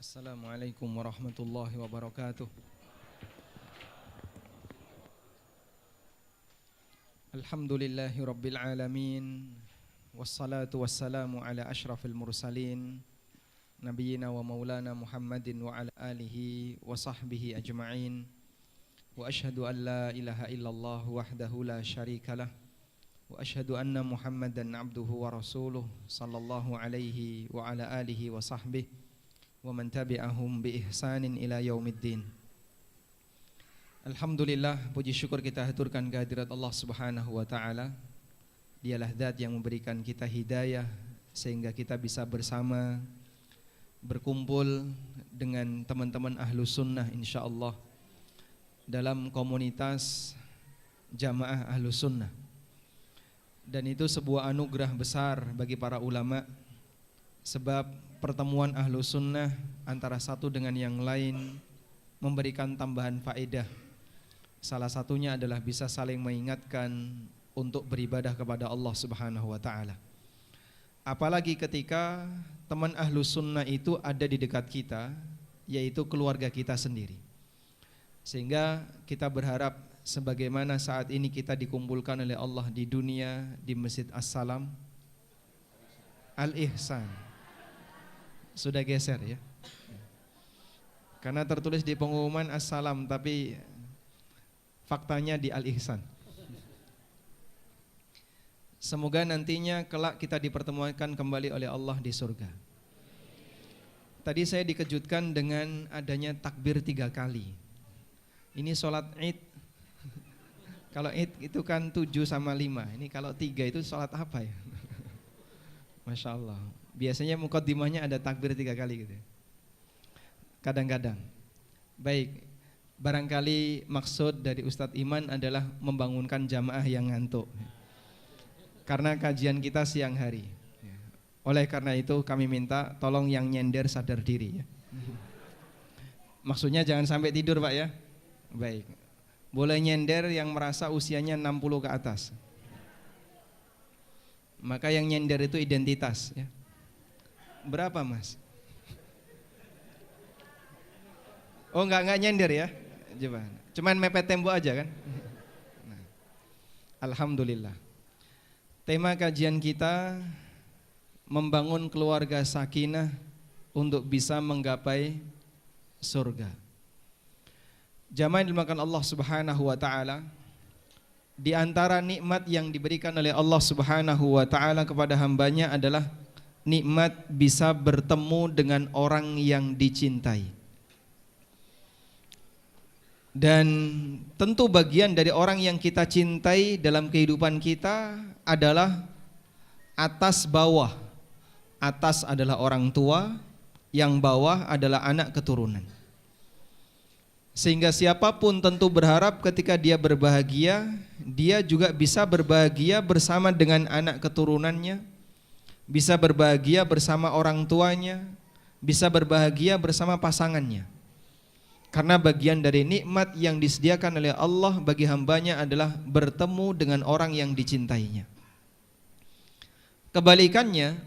Assalamualaikum warahmatullahi wabarakatuh. Alhamdulillahi rabbil alamin. Wassalatu wassalamu ala ashrafil mursalin Nabiyyina wa maulana Muhammadin wa ala alihi wa sahbihi ajma'in. Wa ashhadu an la ilaha illallah wahdahu la syarikalah. Wa ashhadu anna Muhammadan abduhu wa rasuluh sallallahu alaihi wa ala alihi wa sahbihi wa man tabi'ahum bi ihsanin ila yaumiddin. Alhamdulillah, puji syukur kita haturkan kehadirat Allah Subhanahu wa taala. Dialah zat yang memberikan kita hidayah sehingga kita bisa bersama berkumpul dengan teman-teman ahlu sunnah insyaallah dalam komunitas jamaah ahlu sunnah. Dan itu sebuah anugerah besar bagi para ulama, sebab pertemuan ahlu sunnah antara satu dengan yang lain memberikan tambahan faedah. Salah satunya adalah bisa saling mengingatkan untuk beribadah kepada Allah Subhanahu wa taala. Apalagi ketika teman ahlu sunnah itu ada di dekat kita, yaitu keluarga kita sendiri. Sehingga kita berharap sebagaimana saat ini kita dikumpulkan oleh Allah di dunia di Masjid As-Salam Al-Ihsan. Sudah geser ya. Karena tertulis di pengumuman As-Salam tapi faktanya di Al-Ihsan. Semoga nantinya kelak kita dipertemukan kembali oleh Allah di surga. Tadi saya dikejutkan dengan adanya takbir 3 kali. Ini sholat Id. Kalau Id itu kan 7 sama 5. Ini kalau 3 itu sholat apa ya? Masya Allah. Biasanya muqaddimahnya ada takbir 3 kali gitu. Kadang-kadang. Baik. Barangkali maksud dari Ustadz Iman adalah membangunkan jamaah yang ngantuk. Karena kajian kita siang hari. Oleh karena itu kami minta tolong yang nyender sadar diri ya. Maksudnya jangan sampai tidur Pak ya. Baik. Boleh nyender yang merasa usianya 60 ke atas. Maka yang nyender itu identitas ya. Berapa Mas? Oh enggak nyender ya. Coba. Cuman mepet tembok aja kan. Nah. Alhamdulillah. Tema kajian kita membangun keluarga sakinah untuk bisa menggapai surga. Jamaah yang dimuliakan Allah Subhanahu wa taala, di antara nikmat yang diberikan oleh Allah Subhanahu wa taala kepada hambanya adalah nikmat bisa bertemu dengan orang yang dicintai. Dan tentu bagian dari orang yang kita cintai dalam kehidupan kita adalah atas bawah. Atas adalah orang tua, yang bawah adalah anak keturunan. Sehingga siapapun tentu berharap ketika dia berbahagia, dia juga bisa berbahagia bersama dengan anak keturunannya, bisa berbahagia bersama orang tuanya, bisa berbahagia bersama pasangannya. Karena bagian dari nikmat yang disediakan oleh Allah bagi hambanya adalah bertemu dengan orang yang dicintainya. Kebalikannya,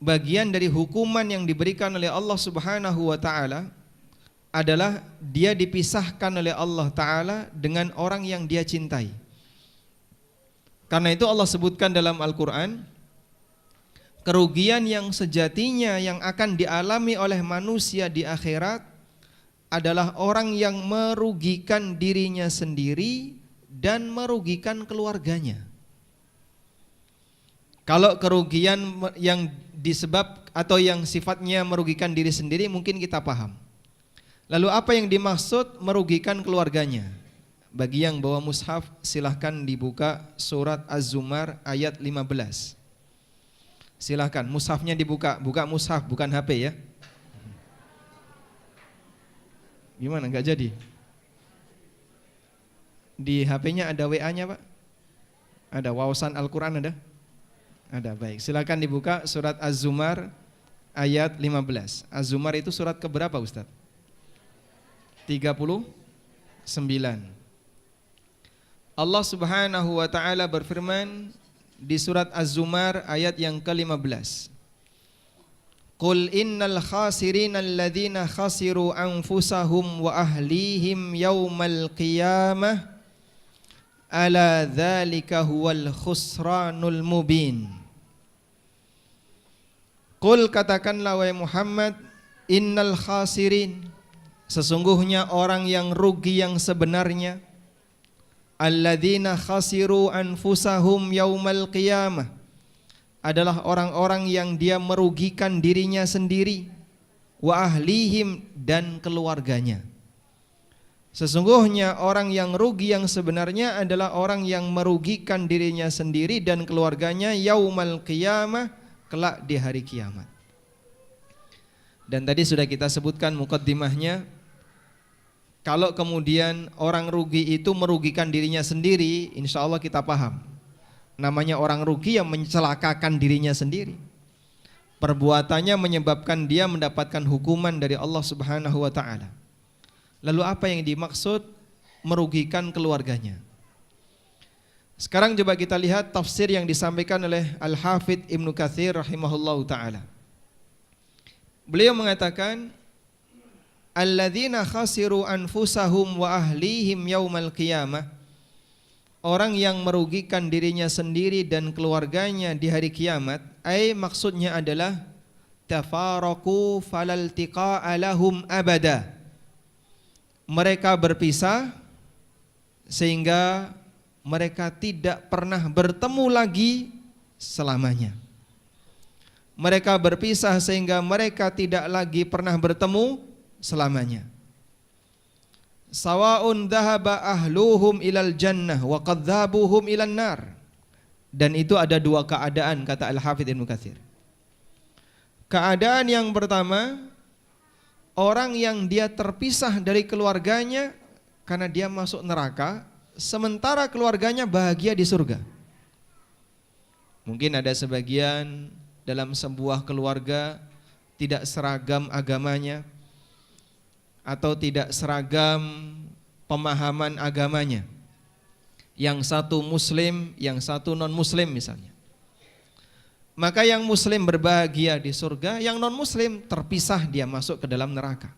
bagian dari hukuman yang diberikan oleh Allah Subhanahu wa taala adalah dia dipisahkan oleh Allah taala dengan orang yang dia cintai. Karena itu Allah sebutkan dalam Al-Qur'an, kerugian yang sejatinya yang akan dialami oleh manusia di akhirat adalah orang yang merugikan dirinya sendiri dan merugikan keluarganya. Kalau kerugian yang disebab atau yang sifatnya merugikan diri sendiri mungkin kita paham. Lalu apa yang dimaksud merugikan keluarganya? Bagi yang bawa mushaf silahkan dibuka surat Az-Zumar ayat 15. Silahkan mushafnya dibuka, buka mushaf bukan HP ya. Gimana enggak jadi? Di HP-nya ada WA-nya Pak? Ada wawasan Al-Quran ada? Ada, baik. Silakan dibuka surat Az-Zumar ayat 15. Az-Zumar itu surat keberapa Ustaz? 39. Allah Subhanahu wa taala berfirman di surat Az-Zumar ayat yang ke-15. Qul innal khasirina alladzina khasiru anfusahum wa ahlihim yaumal qiyamah ala dzalika huwal khusranul mubin. Qul, katakanlah wahai Muhammad, innal khasirin, sesungguhnya orang yang rugi yang sebenarnya, alladzina khasiru anfusahum yaumal qiyamah, adalah orang-orang yang dia merugikan dirinya sendiri, wa ahlihim, dan keluarganya. Sesungguhnya orang yang rugi yang sebenarnya adalah orang yang merugikan dirinya sendiri dan keluarganya yaumal qiyamah, kelak di hari kiamat. Dan tadi sudah kita sebutkan mukaddimahnya, kalau kemudian orang rugi itu merugikan dirinya sendiri, insya Allah kita paham. Namanya orang rugi yang mencelakakan dirinya sendiri. Perbuatannya menyebabkan dia mendapatkan hukuman dari Allah Subhanahu wa ta'ala. Lalu apa yang dimaksud merugikan keluarganya? Sekarang coba kita lihat tafsir yang disampaikan oleh Al-Hafidh Ibnu Katsir rahimahullahu ta'ala. Beliau mengatakan, alladzina khasiru anfusahum wa ahlihim yaumal qiyamah, orang yang merugikan dirinya sendiri dan keluarganya di hari kiamat, maksudnya adalah tafaraqu falaltiqa'a lahum abada. Mereka berpisah sehingga mereka tidak pernah bertemu lagi selamanya. Mereka berpisah sehingga mereka tidak lagi pernah bertemu selamanya. Sawa'un dhahaba ahluhum ilal jannah wa qad dhahabuhum ilan nar. Dan itu ada dua keadaan, kata Al-Hafidh Ibnu Katsir. Keadaan yang pertama, orang yang dia terpisah dari keluarganya karena dia masuk neraka, sementara keluarganya bahagia di surga. Mungkin ada sebagian dalam sebuah keluarga tidak seragam agamanya, atau tidak seragam pemahaman agamanya. Yang satu muslim, yang satu non muslim misalnya. Maka yang muslim berbahagia di surga, yang non muslim terpisah, dia masuk ke dalam neraka.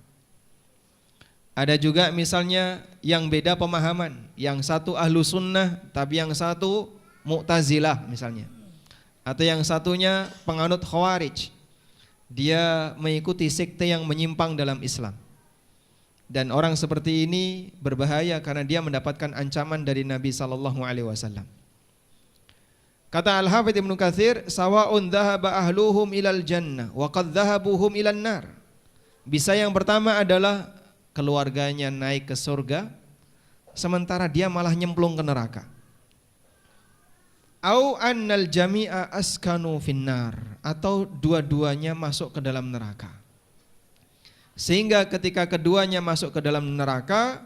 Ada juga misalnya yang beda pemahaman, yang satu ahlu sunnah tapi yang satu mu'tazilah misalnya. Atau yang satunya penganut khawarij, dia mengikuti sekte yang menyimpang dalam Islam. Dan orang seperti ini berbahaya karena dia mendapatkan ancaman dari Nabi SAW. Kata Al-Hafidh Ibnu Katsir, sawa'un dhahaba ahluhum ilal jannah wa qad dhahabuhum ilan nar. Bisa yang pertama adalah keluarganya naik ke surga, sementara dia malah nyemplung ke neraka. Au annal jami'a askanu finnar, atau dua-duanya masuk ke dalam neraka. Sehingga ketika keduanya masuk ke dalam neraka,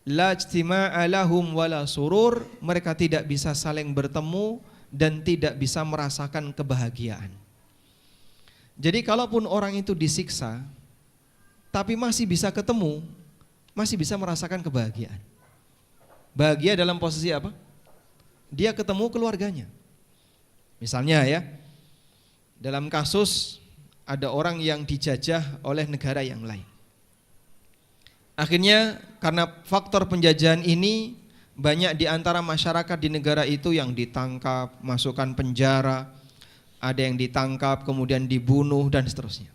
la ijtima'a lahum wala surur, mereka tidak bisa saling bertemu dan tidak bisa merasakan kebahagiaan. Jadi kalaupun orang itu disiksa tapi masih bisa ketemu, masih bisa merasakan kebahagiaan. Bahagia dalam posisi apa? Dia ketemu keluarganya. Misalnya ya, dalam kasus ada orang yang dijajah oleh negara yang lain. Akhirnya karena faktor penjajahan ini, banyak di antara masyarakat di negara itu yang ditangkap, masukkan penjara, ada yang ditangkap kemudian dibunuh dan seterusnya.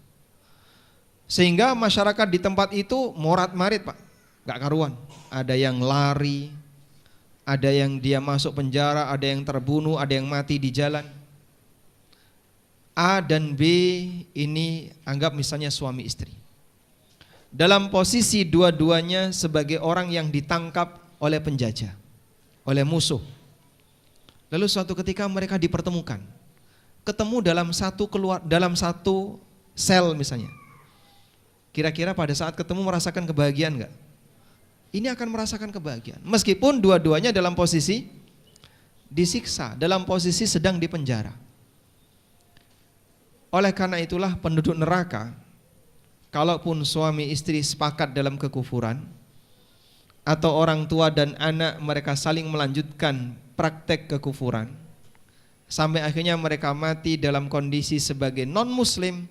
Sehingga masyarakat di tempat itu morat-marit Pak, gak karuan. Ada yang lari, ada yang dia masuk penjara, ada yang terbunuh, ada yang mati di jalan. A dan B ini anggap misalnya suami istri. Dalam posisi dua-duanya sebagai orang yang ditangkap oleh penjajah, oleh musuh. Lalu suatu ketika mereka dipertemukan, ketemu dalam satu sel misalnya. Kira-kira pada saat ketemu merasakan kebahagiaan enggak? Ini akan merasakan kebahagiaan. Meskipun dua-duanya dalam posisi disiksa, dalam posisi sedang dipenjara. Oleh karena itulah penduduk neraka, kalaupun suami istri sepakat dalam kekufuran, atau orang tua dan anak mereka saling melanjutkan praktek kekufuran, sampai akhirnya mereka mati dalam kondisi sebagai non muslim,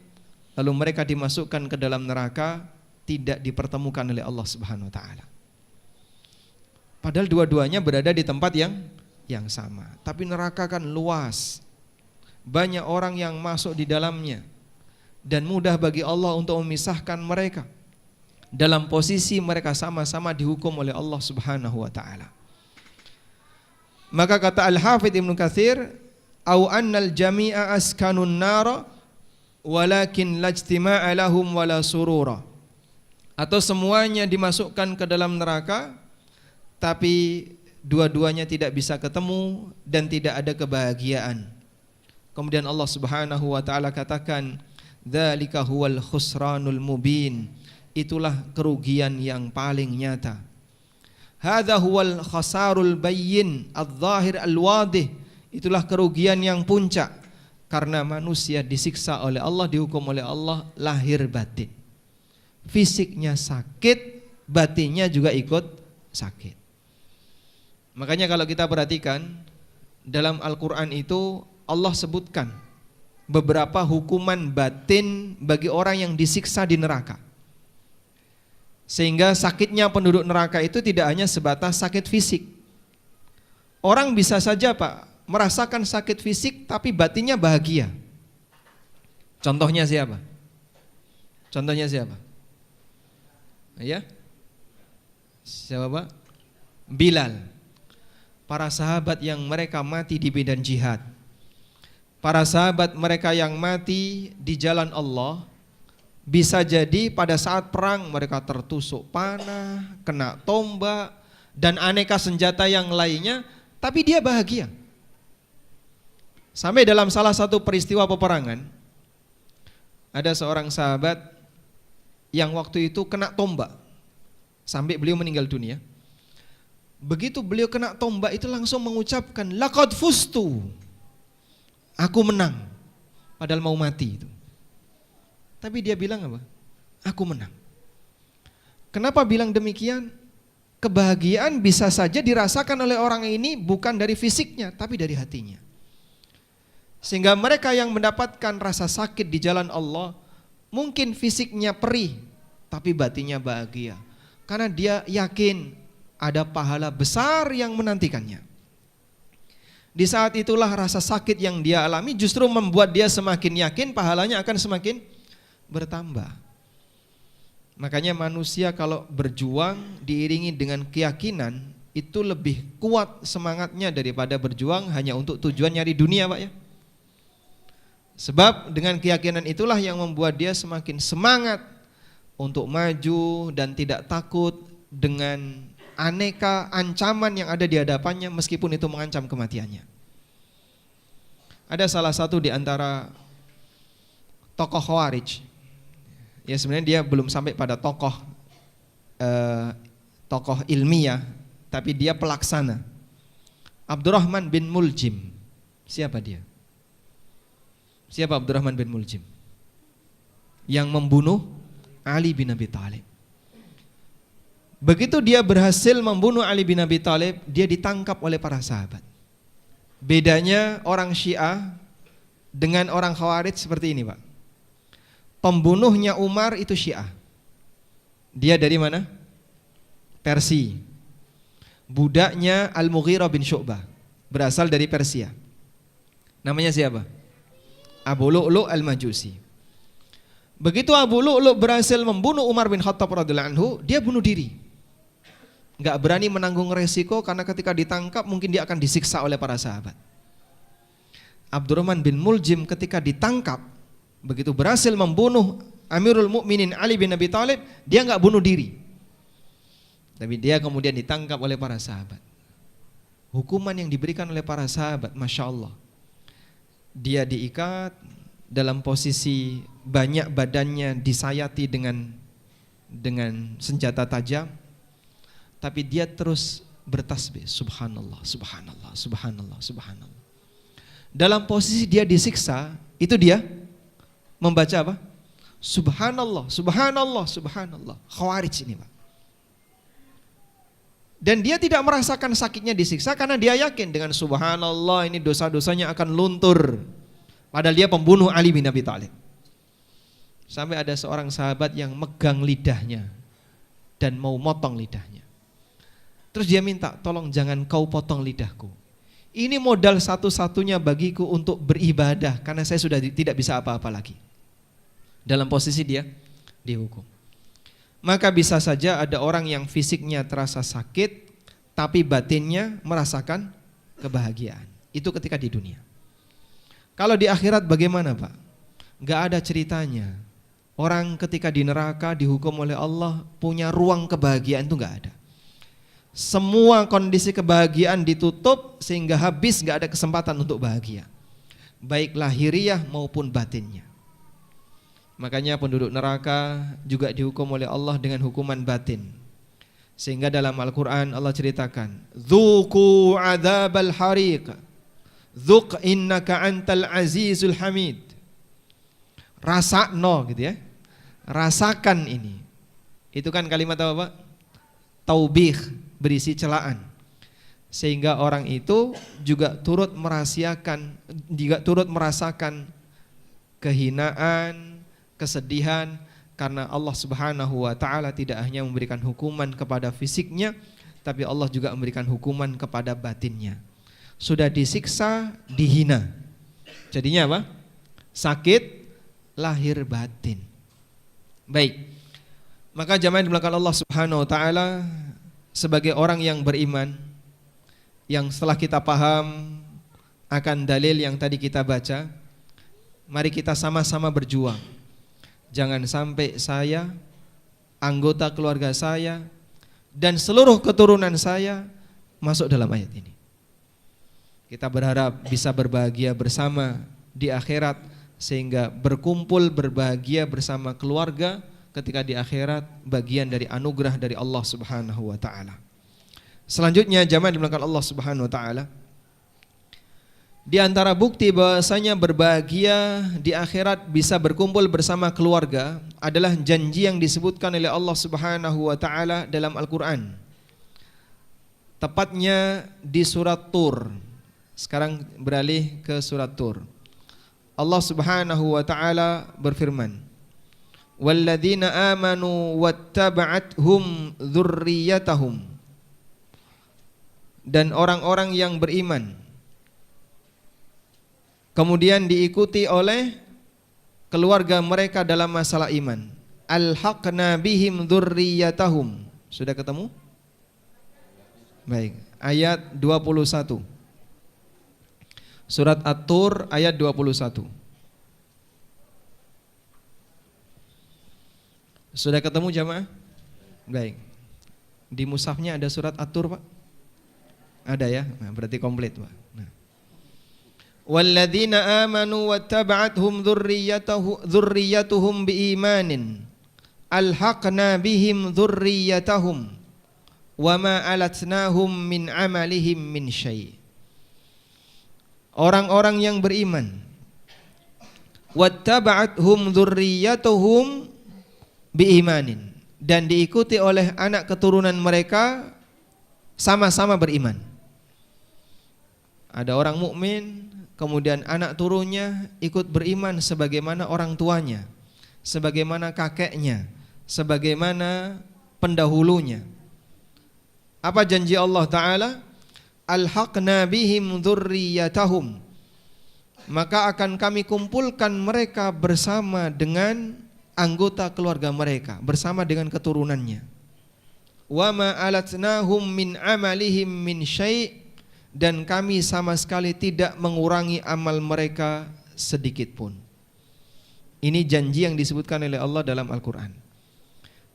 lalu mereka dimasukkan ke dalam neraka, tidak dipertemukan oleh Allah Subhanahu wa taala. Padahal dua-duanya berada di tempat yang sama. Tapi neraka kan luas. Banyak orang yang masuk di dalamnya dan mudah bagi Allah untuk memisahkan mereka dalam posisi mereka sama-sama dihukum oleh Allah Subhanahu wa taala. Maka kata Al-Hafidz Ibnu Katsir, "Au annal jami'a askanun nara walakin lajtima'a lahum wala surura." Atau semuanya dimasukkan ke dalam neraka tapi dua-duanya tidak bisa ketemu dan tidak ada kebahagiaan. Kemudian Allah Subhanahu wa taala katakan, "Dzalika huwal khusranul mubin." Itulah kerugian yang paling nyata. Hadza huwal khasarul bayyin adz-dzahir al-wadih. Itulah kerugian yang puncak karena manusia disiksa oleh Allah, dihukum oleh Allah lahir batin. Fisiknya sakit, batinnya juga ikut sakit. Makanya kalau kita perhatikan dalam Al-Qur'an itu Allah sebutkan beberapa hukuman batin bagi orang yang disiksa di neraka. Sehingga sakitnya penduduk neraka itu tidak hanya sebatas sakit fisik. Orang bisa saja Pak merasakan sakit fisik tapi batinnya bahagia. Contohnya siapa? Contohnya siapa? Ya? Siapa Pak? Bilal. Para sahabat yang mereka mati di medan jihad. Para sahabat mereka yang mati di jalan Allah, bisa jadi pada saat perang mereka tertusuk panah, kena tombak dan aneka senjata yang lainnya, tapi dia bahagia. Sampai dalam salah satu peristiwa peperangan, ada seorang sahabat yang waktu itu kena tombak sampai beliau meninggal dunia. Begitu beliau kena tombak itu langsung mengucapkan, "Laqad fustu." Aku menang. Padahal mau mati itu. Tapi dia bilang apa? Aku menang. Kenapa bilang demikian? Kebahagiaan bisa saja dirasakan oleh orang ini bukan dari fisiknya, tapi dari hatinya. Sehingga mereka yang mendapatkan rasa sakit di jalan Allah, mungkin fisiknya perih, tapi batinnya bahagia. Karena dia yakin ada pahala besar yang menantikannya. Di saat itulah rasa sakit yang dia alami justru membuat dia semakin yakin pahalanya akan semakin bertambah. Makanya manusia kalau berjuang diiringi dengan keyakinan itu lebih kuat semangatnya daripada berjuang hanya untuk tujuan nyari dunia Pak ya. Sebab dengan keyakinan itulah yang membuat dia semakin semangat untuk maju dan tidak takut dengan aneka ancaman yang ada di hadapannya meskipun itu mengancam kematiannya. Ada salah satu di antara tokoh Khawarij. Ya sebenarnya dia belum sampai pada tokoh ilmiah, tapi dia pelaksana. Abdurrahman bin Muljim. Siapa dia? Siapa Abdurrahman bin Muljim? Yang membunuh Ali bin Abi Thalib. Begitu dia berhasil membunuh Ali bin Abi Thalib, dia ditangkap oleh para sahabat. Bedanya orang Syiah dengan orang Khawarij seperti ini Pak. Pembunuhnya Umar itu Syiah. Dia dari mana? Persia. Budaknya Al-Mughirah bin Syu'bah, berasal dari Persia. Namanya siapa? Abu Lu'lu' Al-Majusi. Begitu Abu Lu'lu' berhasil membunuh Umar bin Khattab radhiyallahu anhu, dia bunuh diri. Enggak berani menanggung resiko karena ketika ditangkap mungkin dia akan disiksa oleh para sahabat. Abdurrahman bin Muljim ketika ditangkap, begitu berhasil membunuh Amirul Mukminin Ali bin Abi Thalib, dia enggak bunuh diri. Tapi dia kemudian ditangkap oleh para sahabat. Hukuman yang diberikan oleh para sahabat, Masya Allah. Dia diikat dalam posisi banyak badannya disayati dengan senjata tajam. Tapi dia terus bertasbih, subhanallah, subhanallah, subhanallah, subhanallah. Dalam posisi dia disiksa, itu dia membaca apa? Subhanallah, subhanallah, subhanallah. Khawarij ini Pak. Dan dia tidak merasakan sakitnya disiksa karena dia yakin dengan subhanallah ini dosa-dosanya akan luntur. Padahal dia pembunuh Ali bin Abi Thalib. Sampai ada seorang sahabat yang megang lidahnya dan mau motong lidahnya. Terus dia minta, tolong jangan kau potong lidahku. Ini modal satu-satunya bagiku untuk beribadah, karena saya sudah tidak bisa apa-apa lagi. Dalam posisi dia dihukum. Maka bisa saja ada orang yang fisiknya terasa sakit, tapi batinnya merasakan kebahagiaan. Itu ketika di dunia. Kalau di akhirat bagaimana Pak? Gak ada ceritanya. Orang ketika di neraka dihukum oleh Allah punya ruang kebahagiaan, itu gak ada. Semua kondisi kebahagiaan ditutup sehingga habis, gak ada kesempatan untuk bahagia, baik lahiriah maupun batinnya. Makanya penduduk neraka juga dihukum oleh Allah dengan hukuman batin. Sehingga dalam Al-Quran Allah ceritakan, Dzuku adzabal hariq, Dzuk innaka antal azizul hamid. Rasakno gitu ya, rasakan ini. Itu kan kalimat apa Pak? Taubih, berisi celaan. Sehingga orang itu juga turut merasakan kehinaan, kesedihan, karena Allah Subhanahu wa taala tidak hanya memberikan hukuman kepada fisiknya, tapi Allah juga memberikan hukuman kepada batinnya. Sudah disiksa, dihina. Jadinya apa? Sakit lahir batin. Baik. Maka jamaah yang dimulakan Allah Subhanahu wa taala, sebagai orang yang beriman, yang setelah kita paham akan dalil yang tadi kita baca, mari kita sama-sama berjuang. Jangan sampai saya, anggota keluarga saya, dan seluruh keturunan saya masuk dalam ayat ini. Kita berharap bisa berbahagia bersama di akhirat, sehingga berkumpul berbahagia bersama keluarga ketika di akhirat, bagian dari anugerah dari Allah Subhanahu wa taala. Selanjutnya jamaah dimulakan Allah Subhanahu wa taala, di antara bukti bahwasanya berbahagia di akhirat bisa berkumpul bersama keluarga adalah janji yang disebutkan oleh Allah Subhanahu wa taala dalam Al-Qur'an. Tepatnya di surat Tur. Sekarang beralih ke surat Tur. Allah Subhanahu wa taala berfirman, walladzina amanu wattaba'athum dzurriyyatahum, dan orang-orang yang beriman kemudian diikuti oleh keluarga mereka dalam masalah iman, alhaqna bihim dzurriyyatahum. Sudah ketemu? Baik, ayat 21. Surat At-Tur ayat 21. Sudah ketemu jamaah? Baik. Di mushafnya ada surat At-Tur Pak? Ada ya? Nah, berarti komplit Pak. Nah. Walladzina amanu wattaba'athum dzurriyyatuhum biimanin alhaqna bihim dzurriyyatahum wama alatnahum min amalihim min syai'. Orang-orang yang beriman, wattaba'athum dzurriyyatuhum biimanin, dan diikuti oleh anak keturunan mereka sama-sama beriman. Ada orang mukmin, kemudian anak turunnya ikut beriman sebagaimana orang tuanya, sebagaimana kakeknya, sebagaimana pendahulunya. Apa janji Allah Ta'ala? Alhaqna bihim dzurriyyatahum, maka akan kami kumpulkan mereka bersama dengan anggota keluarga mereka, bersama dengan keturunannya. Wa ma alatnahum min amalihim min syai', dan kami sama sekali tidak mengurangi amal mereka sedikit pun. Ini janji yang disebutkan oleh Allah dalam Al-Quran.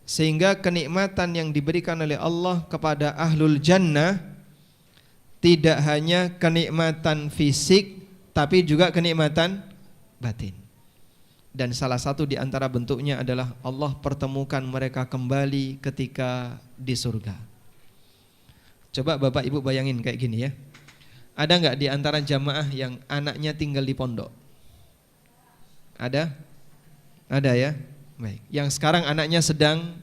Sehingga kenikmatan yang diberikan oleh Allah kepada ahlul jannah tidak hanya kenikmatan fisik, tapi juga kenikmatan batin. Dan salah satu di antara bentuknya adalah Allah pertemukan mereka kembali ketika di surga. Coba Bapak Ibu bayangin kayak gini ya. Ada enggak di antara jamaah yang anaknya tinggal di pondok? Ada? Ada ya? Baik. Yang sekarang anaknya sedang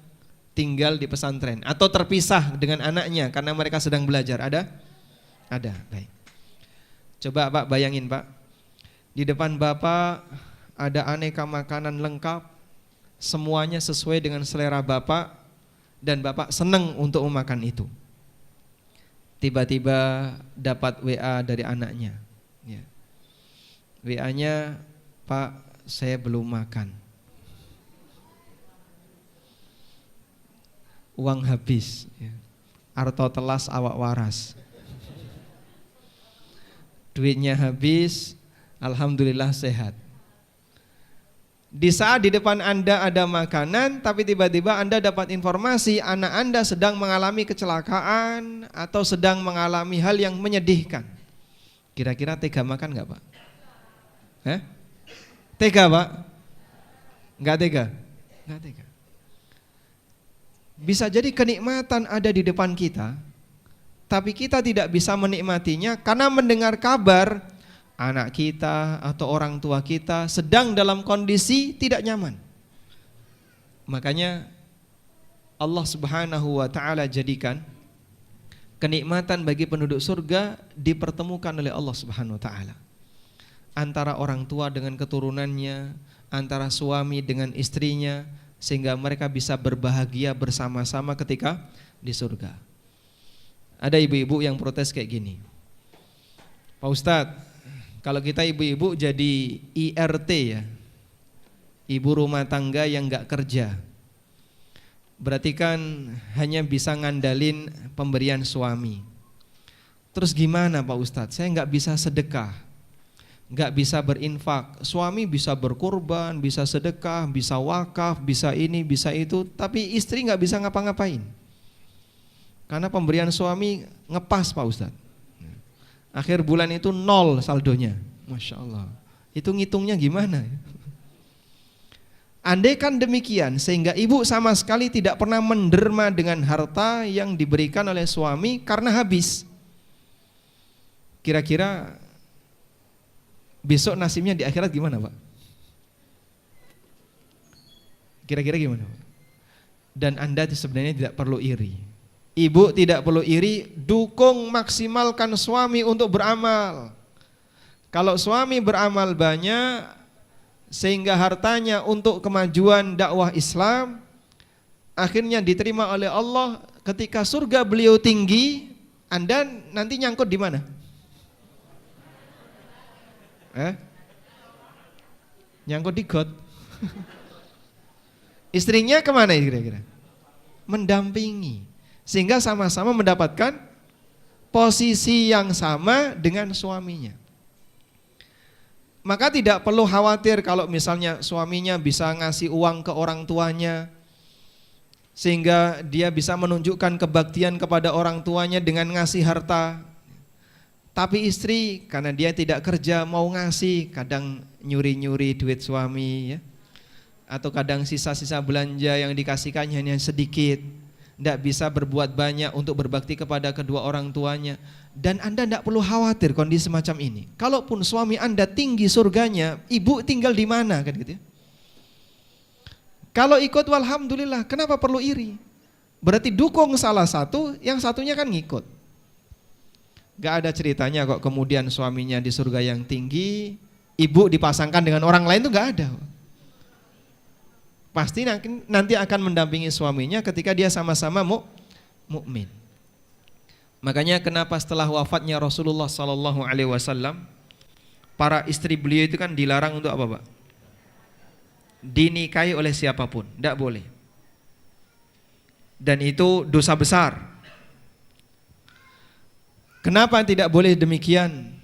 tinggal di pesantren atau terpisah dengan anaknya karena mereka sedang belajar. Ada? Ada. Baik. Coba Pak bayangin Pak. Di depan Bapak ada aneka makanan lengkap, semuanya sesuai dengan selera bapak dan bapak senang untuk memakan itu. Tiba-tiba dapat WA dari anaknya, ya. WA-nya, "Pak, saya belum makan, uang habis, ya. Arto telas awak waras, duitnya habis, alhamdulillah sehat." Di saat di depan Anda ada makanan, tapi tiba-tiba Anda dapat informasi anak Anda sedang mengalami kecelakaan atau sedang mengalami hal yang menyedihkan. Kira-kira tega makan gak, Pak? Tega, Pak? Gak tega? Gak tega. Bisa jadi kenikmatan ada di depan kita, tapi kita tidak bisa menikmatinya karena mendengar kabar anak kita atau orang tua kita sedang dalam kondisi tidak nyaman. Makanya Allah Subhanahu wa ta'ala jadikan kenikmatan bagi penduduk surga dipertemukan oleh Allah Subhanahu wa ta'ala. Antara orang tua dengan keturunannya, antara suami dengan istrinya, sehingga mereka bisa berbahagia bersama-sama ketika di surga. Ada ibu-ibu yang protes kayak gini, "Pak Ustadz, kalau kita ibu-ibu jadi IRT ya, ibu rumah tangga yang gak kerja, berarti kan hanya bisa ngandalin pemberian suami. Terus gimana Pak Ustadz? Saya gak bisa sedekah, gak bisa berinfak. Suami bisa berkorban, bisa sedekah, bisa wakaf, bisa ini, bisa itu, tapi istri gak bisa ngapa-ngapain. Karena pemberian suami ngepas Pak Ustadz. Akhir bulan itu 0 saldonya." Masya Allah. Itu ngitungnya gimana? Andai kan demikian, sehingga ibu sama sekali tidak pernah menderma dengan harta yang diberikan oleh suami karena habis. Kira-kira besok nasibnya di akhirat gimana, Pak? Kira-kira gimana, Pak? Dan Anda sebenarnya tidak perlu iri. Ibu tidak perlu iri, dukung, maksimalkan suami untuk beramal. Kalau suami beramal banyak sehingga hartanya untuk kemajuan dakwah Islam akhirnya diterima oleh Allah, ketika surga beliau tinggi, Anda nanti nyangkut di mana? Nyangkut di got. Istrinya kemana kira-kira? Mendampingi, sehingga sama-sama mendapatkan posisi yang sama dengan suaminya. Maka tidak perlu khawatir kalau misalnya suaminya bisa ngasih uang ke orang tuanya, sehingga dia bisa menunjukkan kebaktian kepada orang tuanya dengan ngasih harta. Tapi istri karena dia tidak kerja mau ngasih, kadang nyuri-nyuri duit suami ya, atau kadang sisa-sisa belanja yang dikasihkannya hanya sedikit, tidak bisa berbuat banyak untuk berbakti kepada kedua orang tuanya. Dan Anda tidak perlu khawatir kondisi semacam ini. Kalaupun suami Anda tinggi surganya, ibu tinggal di mana kan gitu ya. Kalau ikut walhamdulillah, kenapa perlu iri? Berarti dukung salah satu, yang satunya kan ngikut. Gak ada ceritanya kok kemudian suaminya di surga yang tinggi, ibu dipasangkan dengan orang lain, itu gak ada. Pasti nanti akan mendampingi suaminya ketika dia sama-sama mukmin. Makanya kenapa setelah wafatnya Rasulullah SAW, para istri beliau itu kan dilarang untuk apa, Pak? Dinikahi oleh siapapun, tidak boleh. Dan itu dosa besar. Kenapa tidak boleh demikian?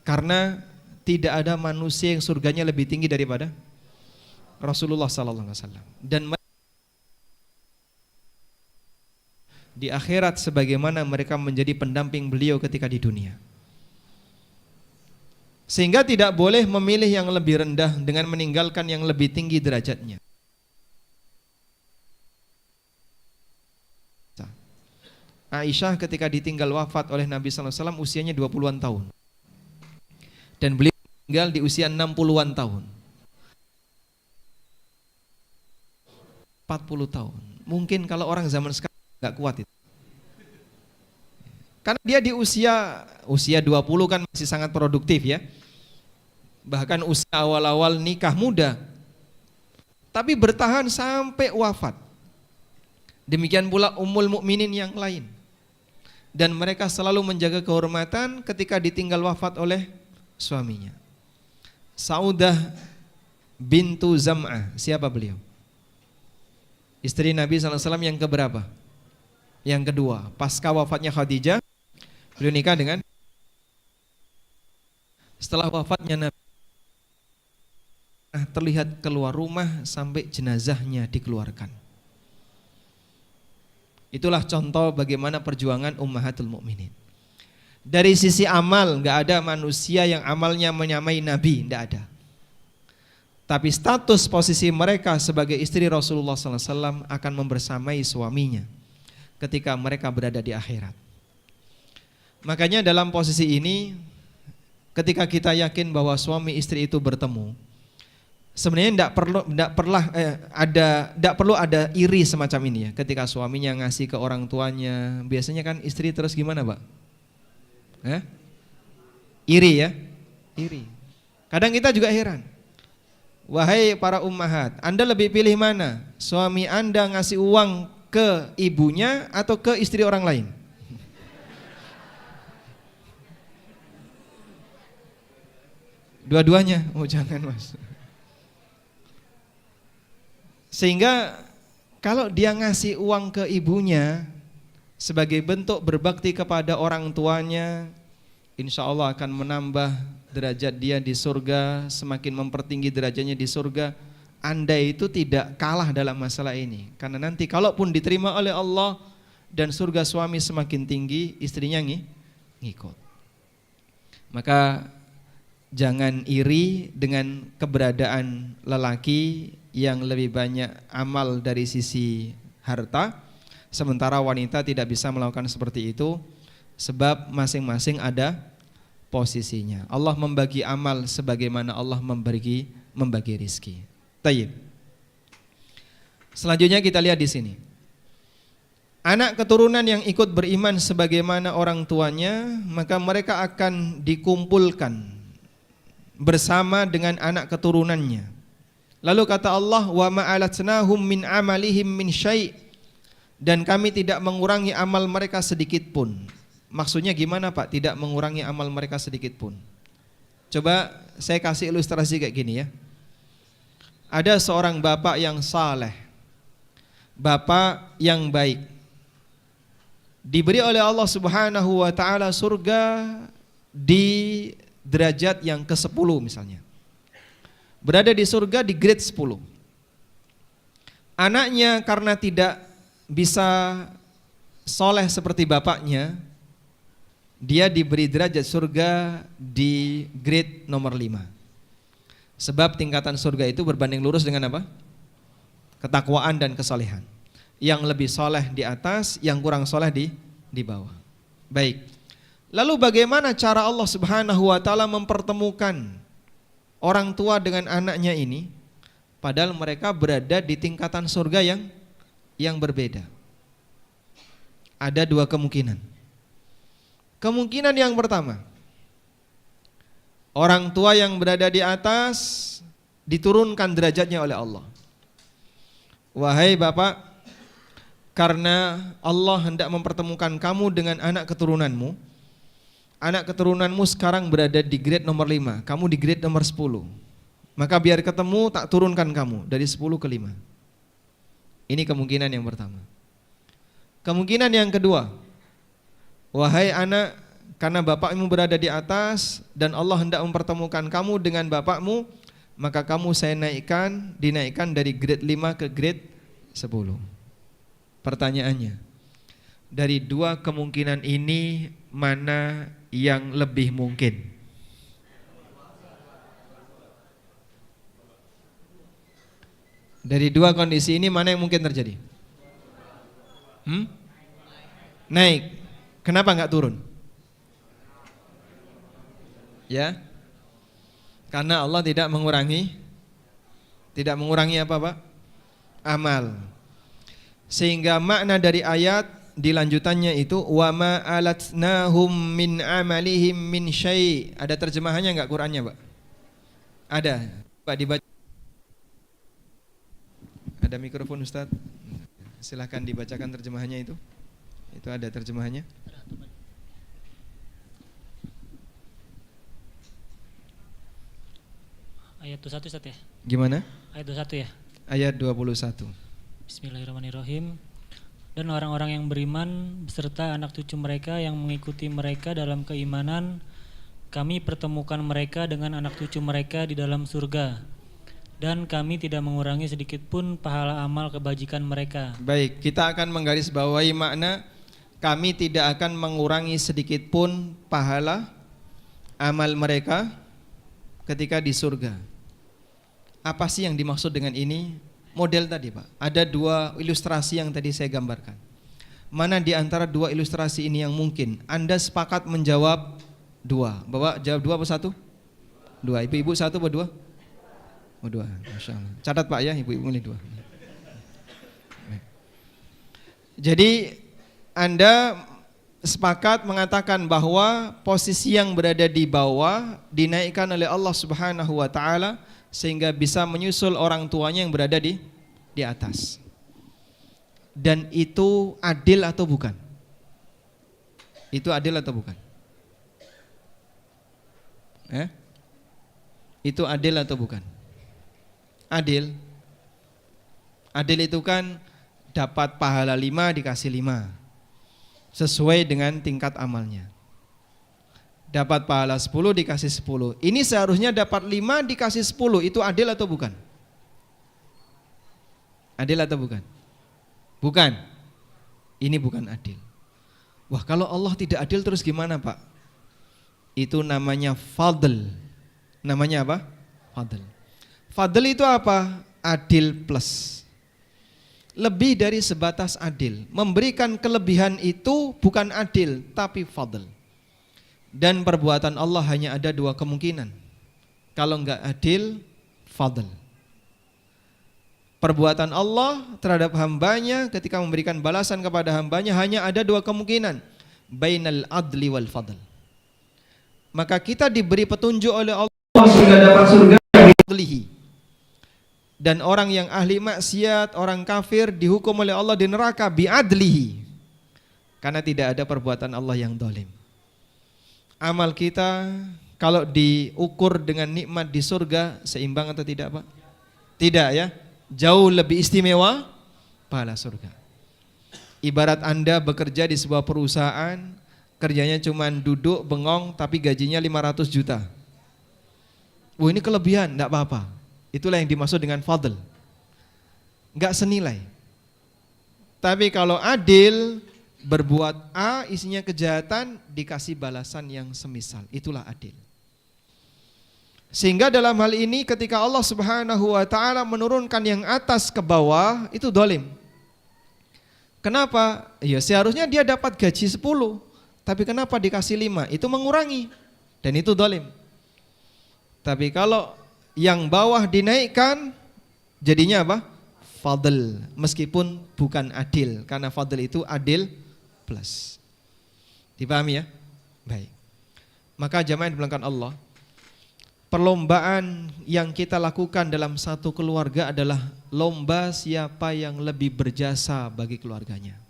Karena tidak ada manusia yang surganya lebih tinggi daripada Rasulullah SAW. Dan di akhirat sebagaimana mereka menjadi pendamping beliau ketika di dunia. Sehingga tidak boleh memilih yang lebih rendah dengan meninggalkan yang lebih tinggi derajatnya. Aisyah ketika ditinggal wafat oleh Nabi SAW usianya 20-an tahun. Dan beliau meninggal di usia 60-an tahun. 40 tahun. Mungkin kalau orang zaman sekarang gak kuat itu. Karena dia di usia 20 kan masih sangat produktif ya. Bahkan usia awal-awal nikah muda. tapi bertahan sampai wafat. Demikian pula Ummul Mukminin yang lain. Dan mereka selalu menjaga kehormatan ketika ditinggal wafat oleh suaminya. Saudah bintu Zam'ah, siapa beliau? Istri Nabi SAW yang keberapa? Yang kedua. Pasca wafatnya Khadijah, beliau nikah dengan, setelah wafatnya Nabi, terlihat keluar rumah sampai jenazahnya dikeluarkan. Itulah contoh bagaimana perjuangan Ummahatul Mukminin. Dari sisi amal, gak ada manusia yang amalnya menyamai Nabi, gak ada. Tapi status posisi mereka sebagai istri Rasulullah SAW akan membersamai suaminya ketika mereka berada di akhirat. Makanya dalam posisi ini, ketika kita yakin bahwa suami istri itu bertemu, sebenarnya tidak perlu ada iri semacam ini ya. Ketika suaminya ngasih ke orang tuanya, biasanya kan istri terus gimana, Pak? Iri ya, iri. Kadang kita juga heran. Wahai para ummahat, Anda lebih pilih mana? Suami Anda ngasih uang ke ibunya atau ke istri orang lain? Dua-duanya. Oh jangan Mas. Sehingga kalau dia ngasih uang ke ibunya sebagai bentuk berbakti kepada orang tuanya, insya Allah akan menambah derajat dia di surga, semakin mempertinggi derajatnya di surga. Anda itu tidak kalah dalam masalah ini, karena nanti kalaupun diterima oleh Allah dan surga suami semakin tinggi, istrinya ngikut. Maka jangan iri dengan keberadaan lelaki yang lebih banyak amal dari sisi harta, sementara wanita tidak bisa melakukan seperti itu, sebab masing-masing ada posisinya. Allah membagi amal sebagaimana Allah membagi rizki. Tayyib. Selanjutnya kita lihat di sini. Anak keturunan yang ikut beriman sebagaimana orang tuanya, maka mereka akan dikumpulkan bersama dengan anak keturunannya. Lalu kata Allah, wa ma'alatnahum min amalihim min syai', dan kami tidak mengurangi amal mereka sedikit pun. Maksudnya gimana Pak? Tidak mengurangi amal mereka sedikit pun. Coba saya kasih ilustrasi kayak gini ya. Ada seorang bapak yang saleh, bapak yang baik, diberi oleh Allah Subhanahu wa ta'ala surga di derajat yang ke-10 misalnya. Berada di surga di grade 10. Anaknya karena tidak bisa soleh seperti bapaknya, dia diberi derajat surga di grade nomor 5. Sebab tingkatan surga itu berbanding lurus dengan apa? Ketakwaan dan kesolehan. Yang lebih soleh di atas, yang kurang soleh di bawah. Baik. Lalu bagaimana cara Allah Subhanahu wa ta'ala mempertemukan orang tua dengan anaknya ini, padahal mereka berada di tingkatan surga yang berbeda? Ada dua kemungkinan. Kemungkinan yang pertama, orang tua yang berada di atas diturunkan derajatnya oleh Allah. Wahai bapak, karena Allah hendak mempertemukan kamu dengan anak keturunanmu, anak keturunanmu sekarang berada di grade nomor 5, kamu di grade nomor 10. Maka biar ketemu tak turunkan kamu dari 10 ke 5. Ini kemungkinan yang pertama. Kemungkinan yang kedua, wahai anak, karena bapakmu berada di atas dan Allah hendak mempertemukan kamu dengan bapakmu, maka kamu saya dinaikkan dari grade 5 ke grade 10. Pertanyaannya, dari dua kemungkinan ini mana yang lebih mungkin? Dari dua kondisi ini mana yang mungkin terjadi? Naik. Kenapa enggak turun? Ya. Karena Allah tidak mengurangi apa Pak? Amal. Sehingga makna dari ayat di lanjutannya itu wa ma alatnahum min amalihim min syai'. Ada terjemahannya enggak Qur'annya, Pak? Ada. Pak dibaca. Ada mikrofon Ustaz. Silahkan dibacakan terjemahannya itu. Itu ada terjemahannya. Ayat 21 Ustaz ya? Gimana? Ayat 21 ya? Ayat 21. Bismillahirrahmanirrahim. Dan orang-orang yang beriman beserta anak cucu mereka yang mengikuti mereka dalam keimanan, kami pertemukan mereka dengan anak cucu mereka di dalam surga, dan kami tidak mengurangi sedikit pun pahala amal kebajikan mereka. Baik, kita akan menggarisbawahi makna kami tidak akan mengurangi sedikit pun pahala amal mereka ketika di surga. Apa sih yang dimaksud dengan ini? Model tadi Pak, ada dua ilustrasi yang tadi saya gambarkan. Mana di antara dua ilustrasi ini yang mungkin Anda sepakat menjawab dua? Bapak jawab dua apa satu? Dua. Ibu-ibu satu apa dua? Oh dua, Masya Allah. Catat Pak ya, ibu-ibu ini dua. Jadi Anda sepakat mengatakan bahwa posisi yang berada di bawah dinaikkan oleh Allah Subhanahu wa taala sehingga bisa menyusul orang tuanya yang berada di atas. Dan itu adil atau bukan? Itu adil atau bukan? Itu adil atau bukan? Adil. Adil itu kan dapat pahala 5 dikasih 5 sesuai dengan tingkat amalnya. Dapat pahala 10 dikasih 10. Ini seharusnya dapat 5 dikasih 10. Itu adil atau bukan? Adil atau bukan? Bukan. Ini bukan adil. Wah, kalau Allah tidak adil terus gimana Pak? Itu namanya fadl. Namanya apa? Fadl. Fadl itu apa? Adil plus. Lebih dari sebatas adil. Memberikan kelebihan itu bukan adil, tapi fadl. Dan perbuatan Allah hanya ada dua kemungkinan. Kalau enggak adil, fadl. Perbuatan Allah terhadap hambanya ketika memberikan balasan kepada hambanya hanya ada dua kemungkinan. Bainal adli wal fadl. Maka kita diberi petunjuk oleh Allah sehingga dapat surga bi-fadlihi. Dan orang yang ahli maksiat, orang kafir dihukum oleh Allah di neraka bi'adlihi. Karena tidak ada perbuatan Allah yang zalim. Amal kita kalau diukur dengan nikmat di surga seimbang atau tidak Pak? Tidak ya. Jauh lebih istimewa pahala surga. Ibarat Anda bekerja di sebuah perusahaan, kerjanya cuma duduk bengong tapi gajinya 500 juta. Wah, ini kelebihan, enggak apa-apa. Itulah yang dimaksud dengan fadl. Enggak senilai. Tapi kalau adil, berbuat A isinya kejahatan, dikasih balasan yang semisal. Itulah adil. Sehingga dalam hal ini ketika Allah Subhanahu wa taala menurunkan yang atas ke bawah, itu zalim. Kenapa? Ya seharusnya dia dapat gaji 10, tapi kenapa dikasih 5? Itu mengurangi. Dan itu zalim. Tapi kalau yang bawah dinaikkan, jadinya apa? Fadl, meskipun bukan adil, karena fadl itu adil plus. Dipahami ya? Baik. Maka jamaah yang dimuliakan Allah, perlombaan yang kita lakukan dalam satu keluarga adalah lomba siapa yang lebih berjasa bagi keluarganya.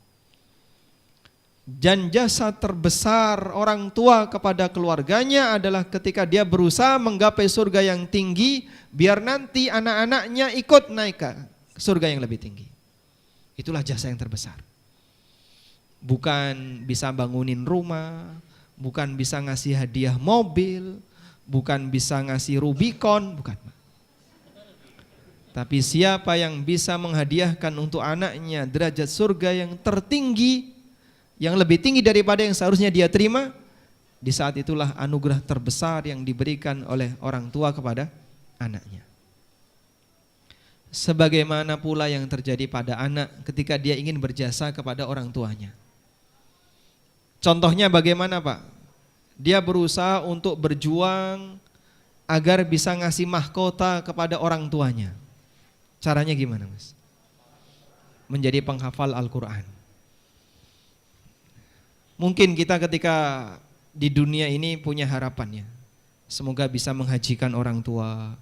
Dan jasa terbesar orang tua kepada keluarganya adalah ketika dia berusaha menggapai surga yang tinggi, biar nanti anak-anaknya ikut naik ke surga yang lebih tinggi. Itulah jasa yang terbesar. Bukan bisa bangunin rumah, bukan bisa ngasih hadiah mobil, bukan bisa ngasih Rubicon, bukan. Tapi siapa yang bisa menghadiahkan untuk anaknya derajat surga yang tertinggi, yang lebih tinggi daripada yang seharusnya dia terima, di saat itulah anugerah terbesar yang diberikan oleh orang tua kepada anaknya. Sebagaimana pula yang terjadi pada anak ketika dia ingin berjasa kepada orang tuanya. Contohnya bagaimana Pak? Dia berusaha untuk berjuang agar bisa ngasih mahkota kepada orang tuanya. Caranya gimana Mas? Menjadi penghafal Al-Quran. Mungkin kita ketika di dunia ini punya harapan ya, semoga bisa menghajikan orang tua,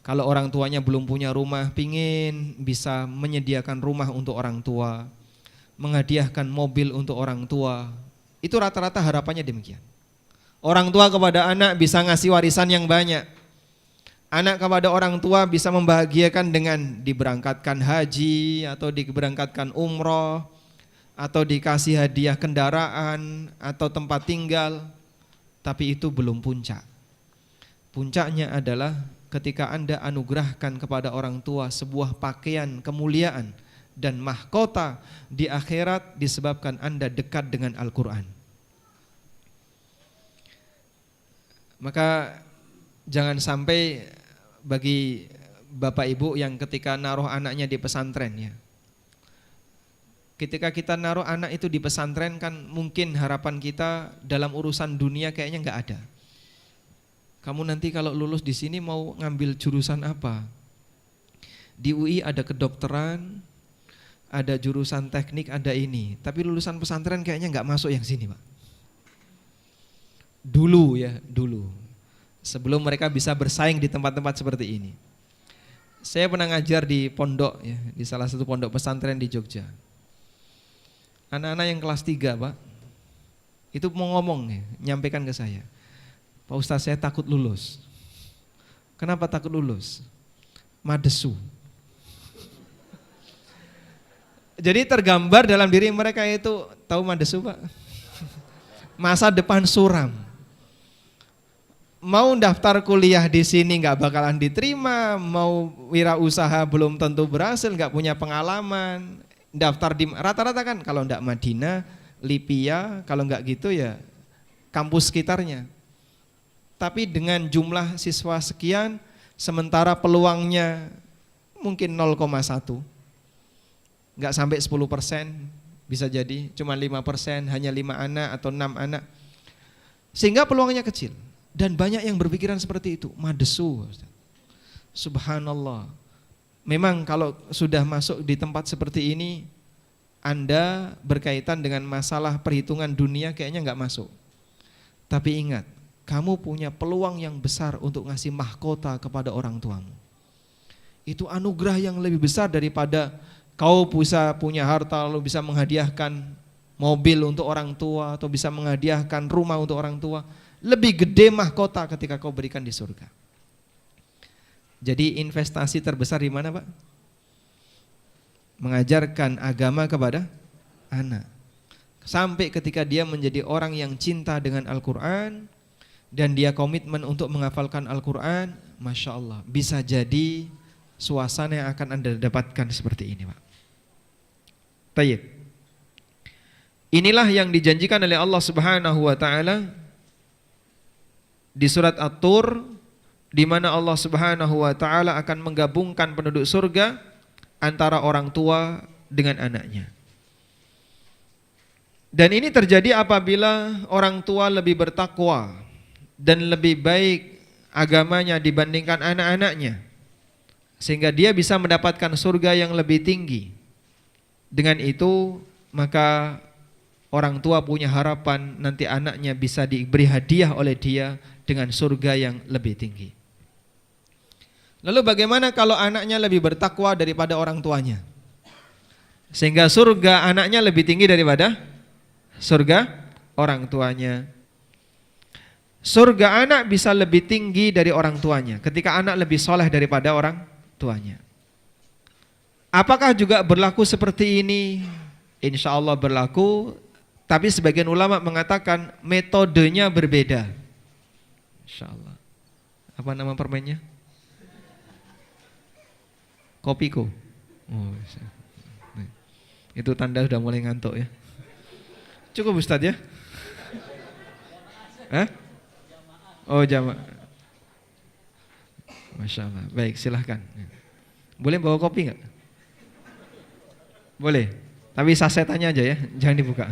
Kalau orang tuanya belum punya rumah, pingin bisa menyediakan rumah untuk orang tua, menghadiahkan mobil untuk orang tua. Itu rata-rata harapannya demikian. Orang tua kepada anak bisa ngasih warisan yang banyak. Anak kepada orang tua bisa membahagiakan dengan diberangkatkan haji atau diberangkatkan umroh atau dikasih hadiah kendaraan atau tempat tinggal. Tapi itu belum puncak. Puncaknya adalah ketika Anda anugerahkan kepada orang tua sebuah pakaian kemuliaan dan mahkota di akhirat disebabkan Anda dekat dengan Al-Quran. Maka jangan sampai bagi bapak ibu yang ketika naruh anaknya di pesantren ya. Ketika kita naruh anak itu di pesantren kan mungkin harapan kita dalam urusan dunia kayaknya nggak ada. Kamu nanti kalau lulus di sini mau ngambil jurusan apa? Di UI ada kedokteran, ada jurusan teknik, ada ini. Tapi lulusan pesantren kayaknya nggak masuk yang sini, Pak. Dulu ya, dulu. Sebelum mereka bisa bersaing di tempat-tempat seperti ini. Saya pernah ngajar di pondok ya, di salah satu pondok pesantren di Jogja. Anak-anak yang kelas 3, Pak, itu mau ngomong ya, nyampaikan ke saya. Pak Ustadz, saya takut lulus. Kenapa takut lulus? Madesu. Jadi tergambar dalam diri mereka itu, tahu madesu, Pak? Masa depan suram. Mau daftar kuliah di sini nggak bakalan diterima, mau wirausaha belum tentu berhasil, nggak punya pengalaman. Daftar di rata-rata kan kalau nggak Madinah, Lipia, kalau nggak gitu ya kampus sekitarnya. Tapi dengan jumlah siswa sekian, sementara peluangnya mungkin 0,1, nggak sampai 10%, bisa jadi cuma 5%, hanya 5 anak atau 6 anak, sehingga peluangnya kecil. Dan banyak yang berpikiran seperti itu, madesu. Subhanallah. Memang kalau sudah masuk di tempat seperti ini, Anda berkaitan dengan masalah perhitungan dunia kayaknya nggak masuk. Tapi ingat, kamu punya peluang yang besar untuk ngasih mahkota kepada orang tuamu. Itu anugerah yang lebih besar daripada kau bisa punya harta lalu bisa menghadiahkan mobil untuk orang tua atau bisa menghadiahkan rumah untuk orang tua. Lebih gede mahkota ketika kau berikan di surga. Jadi investasi terbesar di mana, Pak? Mengajarkan agama kepada anak. Sampai ketika dia menjadi orang yang cinta dengan Al-Quran dan dia komitmen untuk menghafalkan Al-Quran, Masya Allah, bisa jadi suasana yang akan Anda dapatkan seperti ini, Pak. Tayyib. Inilah yang dijanjikan oleh Allah Subhanahu wa taala di surat At-Tur, di mana Allah Subhanahu wa taala akan menggabungkan penduduk surga antara orang tua dengan anaknya. Dan ini terjadi apabila orang tua lebih bertakwa dan lebih baik agamanya dibandingkan anak-anaknya, sehingga dia bisa mendapatkan surga yang lebih tinggi. Dengan itu maka orang tua punya harapan nanti anaknya bisa diberi hadiah oleh dia dengan surga yang lebih tinggi. Lalu bagaimana kalau anaknya lebih bertakwa daripada orang tuanya? Sehingga surga anaknya lebih tinggi daripada surga orang tuanya. Surga anak bisa lebih tinggi dari orang tuanya ketika anak lebih soleh daripada orang tuanya. Apakah juga berlaku seperti ini? Insya Allah berlaku. Tapi sebagian ulama mengatakan metodenya berbeda. Insya Allah. Apa nama permennya? Kopiko. Oh, itu tanda sudah mulai ngantuk ya. Cukup Ustadz ya? Hah? Oh jamaah. Masya Allah. Baik, silahkan. Boleh bawa kopi nggak? Boleh. Tapi sasetannya aja ya, jangan dibuka.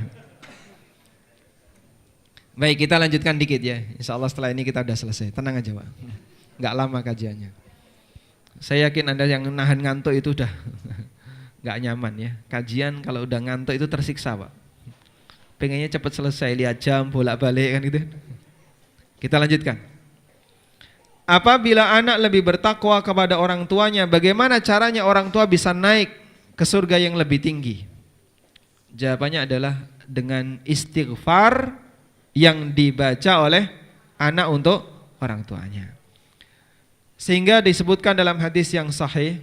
Baik, kita lanjutkan dikit ya. Insya Allah setelah ini kita udah selesai. Tenang aja Pak. Nggak lama kajiannya. Saya yakin Anda yang nahan ngantuk itu udah nggak nyaman ya. Kajian kalau udah ngantuk itu tersiksa Pak. Pengennya cepat selesai, lihat jam bolak-balik kan gitu. Kita lanjutkan. apabila anak lebih bertakwa kepada orang tuanya, bagaimana caranya orang tua bisa naik ke surga yang lebih tinggi? Jawabannya adalah dengan istighfar yang dibaca oleh anak untuk orang tuanya. Sehingga disebutkan dalam hadis yang sahih,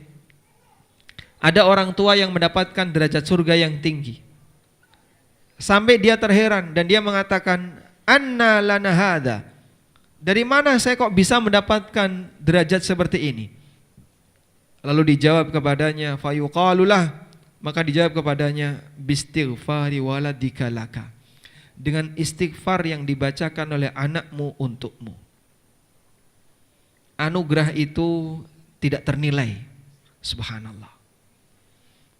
ada orang tua yang mendapatkan derajat surga yang tinggi. Sampai dia terheran dan dia mengatakan, "Anna lana hadza?" Dari mana saya kok bisa mendapatkan derajat seperti ini? Lalu dijawab kepadanya, fayuqalulah, maka dijawab kepadanya, bistighfari waladika laka, dengan istighfar yang dibacakan oleh anakmu untukmu. Anugerah itu tidak ternilai, subhanallah.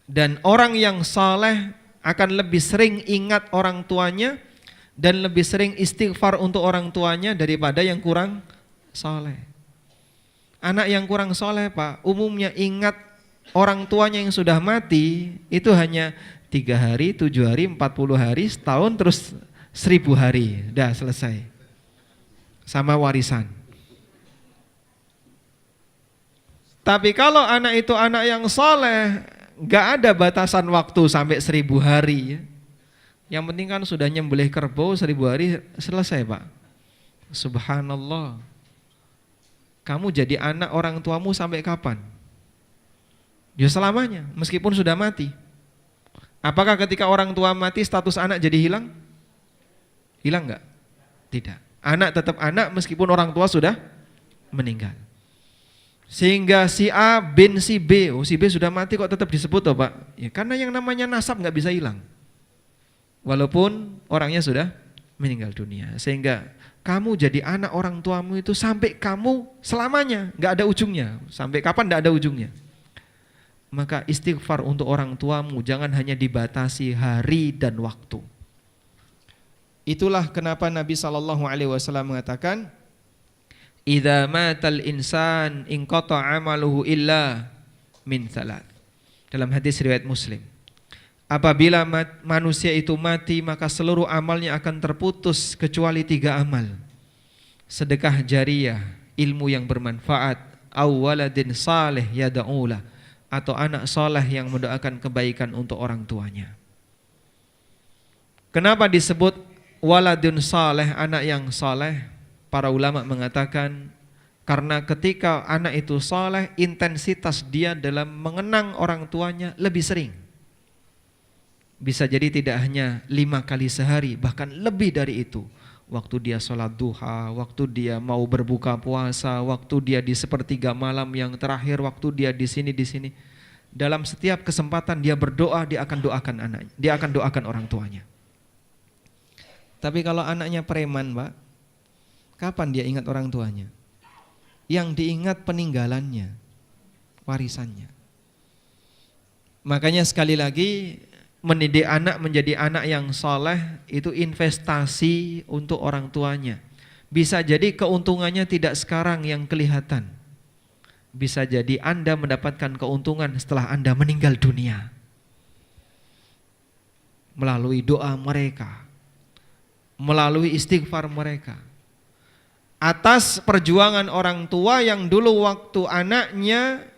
Dan orang yang saleh akan lebih sering ingat orang tuanya dan lebih sering istighfar untuk orang tuanya daripada yang kurang saleh. Anak yang kurang saleh, Pak, umumnya ingat orang tuanya yang sudah mati itu hanya 3 hari, 7 hari, 40 hari, setahun, terus 1000 hari, dah selesai. Sama warisan. Tapi kalau anak itu anak yang saleh, gak ada batasan waktu sampai 1000 hari ya. Yang penting kan sudah nyembelih kerbau 1000 hari selesai, Pak. Subhanallah. Kamu jadi anak orang tuamu sampai kapan? Ya selamanya, meskipun sudah mati. Apakah ketika orang tua mati status anak jadi hilang? Hilang enggak? Tidak. Anak tetap anak meskipun orang tua sudah meninggal. Sehingga si A bin si B, si B sudah mati kok tetap disebut toh, Pak? Ya karena yang namanya nasab enggak bisa hilang. Walaupun orangnya sudah meninggal dunia. Sehingga kamu jadi anak orang tuamu itu sampai kamu selamanya, enggak ada ujungnya. Sampai kapan enggak ada ujungnya. Maka istighfar untuk orang tuamu jangan hanya dibatasi hari dan waktu. Itulah kenapa Nabi SAW mengatakan, idza matal insan inqata amaluhu illa min thalath. Dalam hadis riwayat Muslim. Apabila manusia itu mati, maka seluruh amalnya akan terputus kecuali 3 amal. Sedekah jariyah, ilmu yang bermanfaat, aw waladin saleh yad'ulah, atau anak soleh yang mendoakan kebaikan untuk orang tuanya. Kenapa disebut waladun saleh, anak yang saleh? Para ulama mengatakan karena ketika anak itu saleh, intensitas dia dalam mengenang orang tuanya lebih sering. Bisa jadi tidak hanya 5 kali sehari, bahkan lebih dari itu. Waktu dia sholat duha, waktu dia mau berbuka puasa, waktu dia di sepertiga malam yang terakhir, waktu dia di sini. Dalam setiap kesempatan dia berdoa, dia akan doakan anaknya, dia akan doakan orang tuanya. Tapi kalau anaknya preman, Pak, kapan dia ingat orang tuanya? Yang diingat peninggalannya, warisannya. Makanya sekali lagi, mendidik anak menjadi anak yang saleh itu investasi untuk orang tuanya. Bisa jadi keuntungannya tidak sekarang yang kelihatan. Bisa jadi Anda mendapatkan keuntungan setelah Anda meninggal dunia. Melalui doa mereka, melalui istighfar mereka. Atas perjuangan orang tua yang dulu waktu anaknya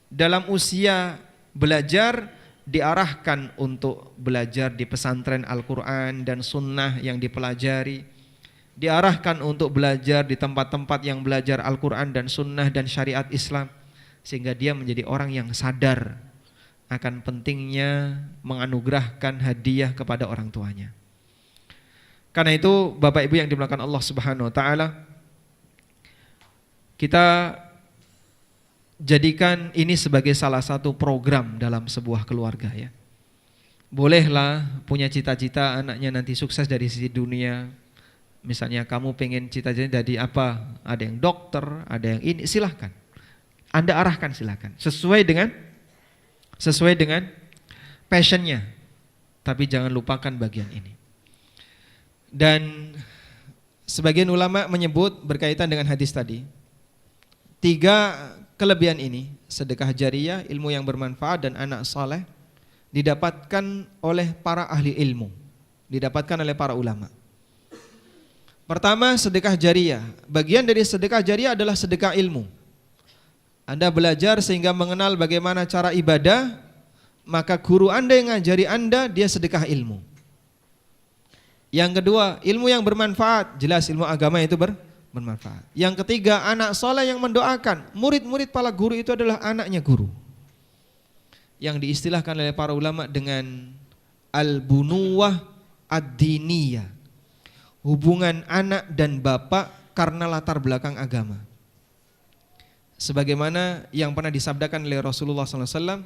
dalam usia belajar, diarahkan untuk belajar di pesantren Al-Quran dan sunnah yang dipelajari, diarahkan untuk belajar di tempat-tempat yang belajar Al-Quran dan sunnah dan syariat Islam, sehingga dia menjadi orang yang sadar akan pentingnya menganugerahkan hadiah kepada orang tuanya. Karena itu Bapak Ibu yang dimuliakan Allah Subhanahu wa taala, kita jadikan ini sebagai salah satu program dalam sebuah keluarga ya. Bolehlah punya cita-cita anaknya nanti sukses dari sisi dunia. Misalnya kamu pengen cita-cita jadi apa? Ada yang dokter, ada yang ini, silahkan. Anda arahkan silahkan. Sesuai dengan passionnya. Tapi jangan lupakan bagian ini. Dan sebagian ulama menyebut berkaitan dengan hadis tadi, 3 kelebihan ini, sedekah jariyah, ilmu yang bermanfaat, dan anak saleh, didapatkan oleh para ahli ilmu, didapatkan oleh para ulama. Pertama, sedekah jariyah. Bagian dari sedekah jariyah adalah sedekah ilmu. Anda belajar sehingga mengenal bagaimana cara ibadah, maka guru Anda yang ngajari Anda, dia sedekah ilmu. Yang kedua, ilmu yang bermanfaat. Jelas ilmu agama itu bermanfaat. Yang ketiga, anak soleh yang mendoakan. Murid-murid para guru itu adalah anaknya guru, yang diistilahkan oleh para ulama dengan al-bunuwah ad-diniyah. Hubungan anak dan bapak karena latar belakang agama. Sebagaimana yang pernah disabdakan oleh Rasulullah SAW,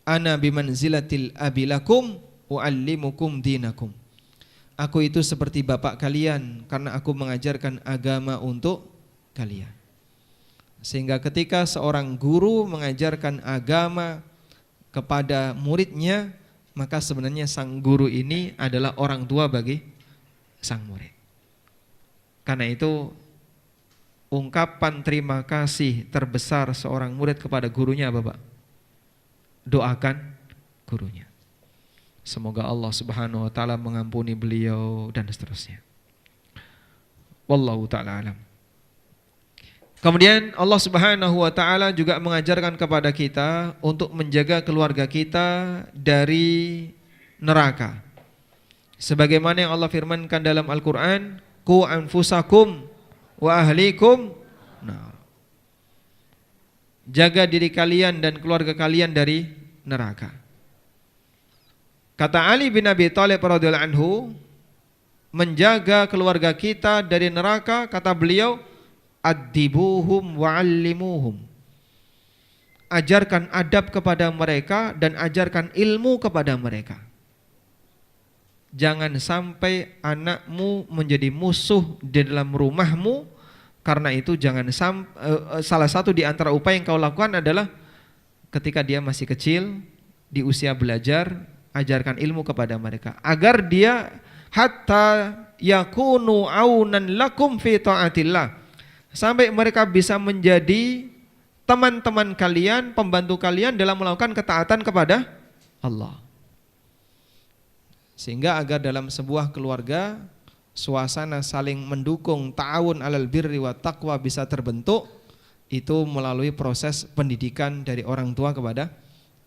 ana bimanzilatil abilakum u'allimukum dinakum. Aku itu seperti bapak kalian karena aku mengajarkan agama untuk kalian. Sehingga ketika seorang guru mengajarkan agama kepada muridnya, maka sebenarnya sang guru ini adalah orang tua bagi sang murid. Karena itu ungkapan terima kasih terbesar seorang murid kepada gurunya apa, Pak? Doakan gurunya. Semoga Allah Subhanahu wa taala mengampuni beliau dan seterusnya. Wallahu taala alam. Kemudian Allah Subhanahu wa taala juga mengajarkan kepada kita untuk menjaga keluarga kita dari neraka. Sebagaimana yang Allah firmankan dalam Al-Qur'an, qu anfusakum wa ahlikum nar. Jaga diri kalian dan keluarga kalian dari neraka. Kata Ali bin Abi Thalib radhiyallahu anhu, menjaga keluarga kita dari neraka, kata beliau, addibuhum wa'allimuhum. Ajarkan adab kepada mereka dan ajarkan ilmu kepada mereka. Jangan sampai anakmu menjadi musuh di dalam rumahmu. Karena itu jangan salah satu di antara upaya yang kau lakukan adalah ketika dia masih kecil, di usia belajar, ajarkan ilmu kepada mereka agar dia hatta yakunu aunan lakum fi taatillah, sampai mereka bisa menjadi teman-teman kalian, pembantu kalian dalam melakukan ketaatan kepada Allah. Sehingga agar dalam sebuah keluarga suasana saling mendukung, ta'awun alal birri wa taqwa bisa terbentuk, itu melalui proses pendidikan dari orang tua kepada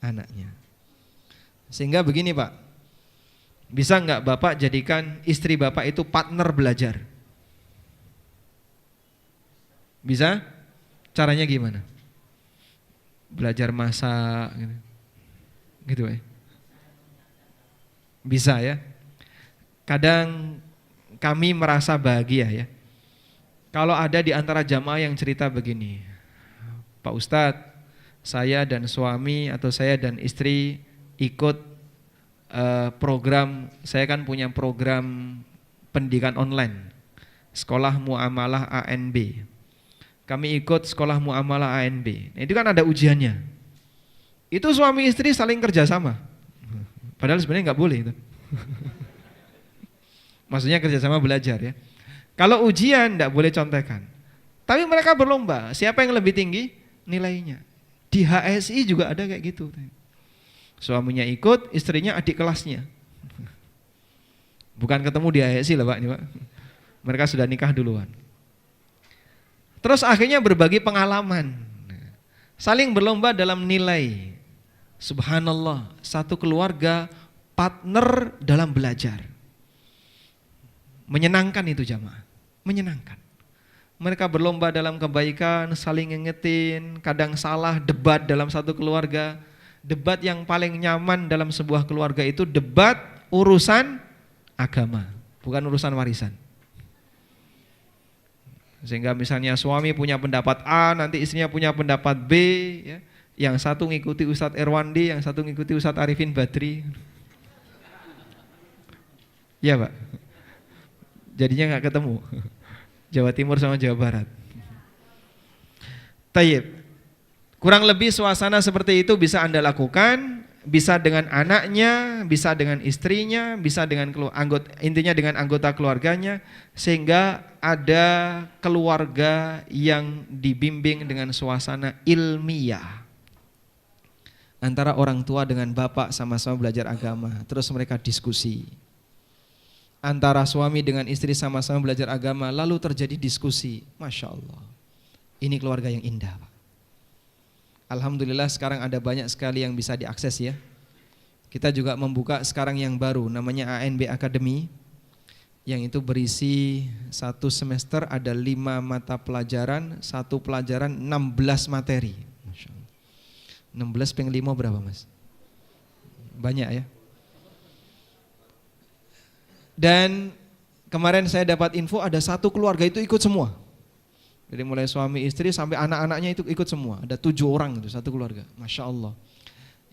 anaknya. Sehingga begini, Pak, bisa enggak Bapak jadikan istri Bapak itu partner belajar? Bisa? Caranya gimana? Belajar masak gitu ya? Bisa ya. Kadang kami merasa bahagia ya, kalau ada di antara jamaah yang cerita begini, Pak Ustadz, saya dan suami atau saya dan istri ikut program, saya kan punya program pendidikan online, Sekolah Muamalah ANB. Kami ikut Sekolah Muamalah ANB. Nah, itu kan ada ujiannya. Itu suami istri saling kerjasama. Padahal sebenarnya nggak boleh itu. Maksudnya kerjasama belajar ya. Kalau ujian nggak boleh contekan. Tapi mereka berlomba, siapa yang lebih tinggi nilainya. Di HSI juga ada kayak gitu. Suaminya ikut, istrinya adik kelasnya. Bukan ketemu di HSI lah Pak, ini Pak. Mereka sudah nikah duluan. Terus akhirnya berbagi pengalaman. Saling berlomba dalam nilai. Subhanallah, satu keluarga partner dalam belajar. Menyenangkan itu jamaah, menyenangkan. Mereka berlomba dalam kebaikan, saling ngingetin, kadang salah, debat dalam satu keluarga. Debat yang paling nyaman dalam sebuah keluarga itu debat urusan agama, bukan urusan warisan. Sehingga misalnya suami punya pendapat A, nanti istrinya punya pendapat B ya. Yang satu ngikuti Ustadz Erwandi, yang satu ngikuti Ustadz Arifin Badri. Ya Pak. Jadinya gak ketemu Jawa Timur sama Jawa Barat. Tayyib. Kurang lebih suasana seperti itu bisa Anda lakukan. Bisa dengan anaknya, bisa dengan istrinya, bisa dengan intinya dengan anggota keluarganya. Sehingga ada keluarga yang dibimbing dengan suasana ilmiah. Antara orang tua dengan bapak sama-sama belajar agama, terus mereka diskusi. antara suami dengan istri sama-sama belajar agama, lalu terjadi diskusi. Masya Allah, ini keluarga yang indah, Pak. Alhamdulillah sekarang ada banyak sekali yang bisa diakses ya. Kita juga membuka sekarang yang baru, namanya ANB Academy, yang itu berisi satu semester ada 5 mata pelajaran, satu pelajaran 16 materi. Masya Allah. 16 peng 5 berapa mas? Banyak ya. Dan kemarin saya dapat info ada satu keluarga itu ikut semua. Jadi mulai suami istri sampai anak-anaknya itu ikut semua. Ada 7 orang itu satu keluarga. Masya Allah.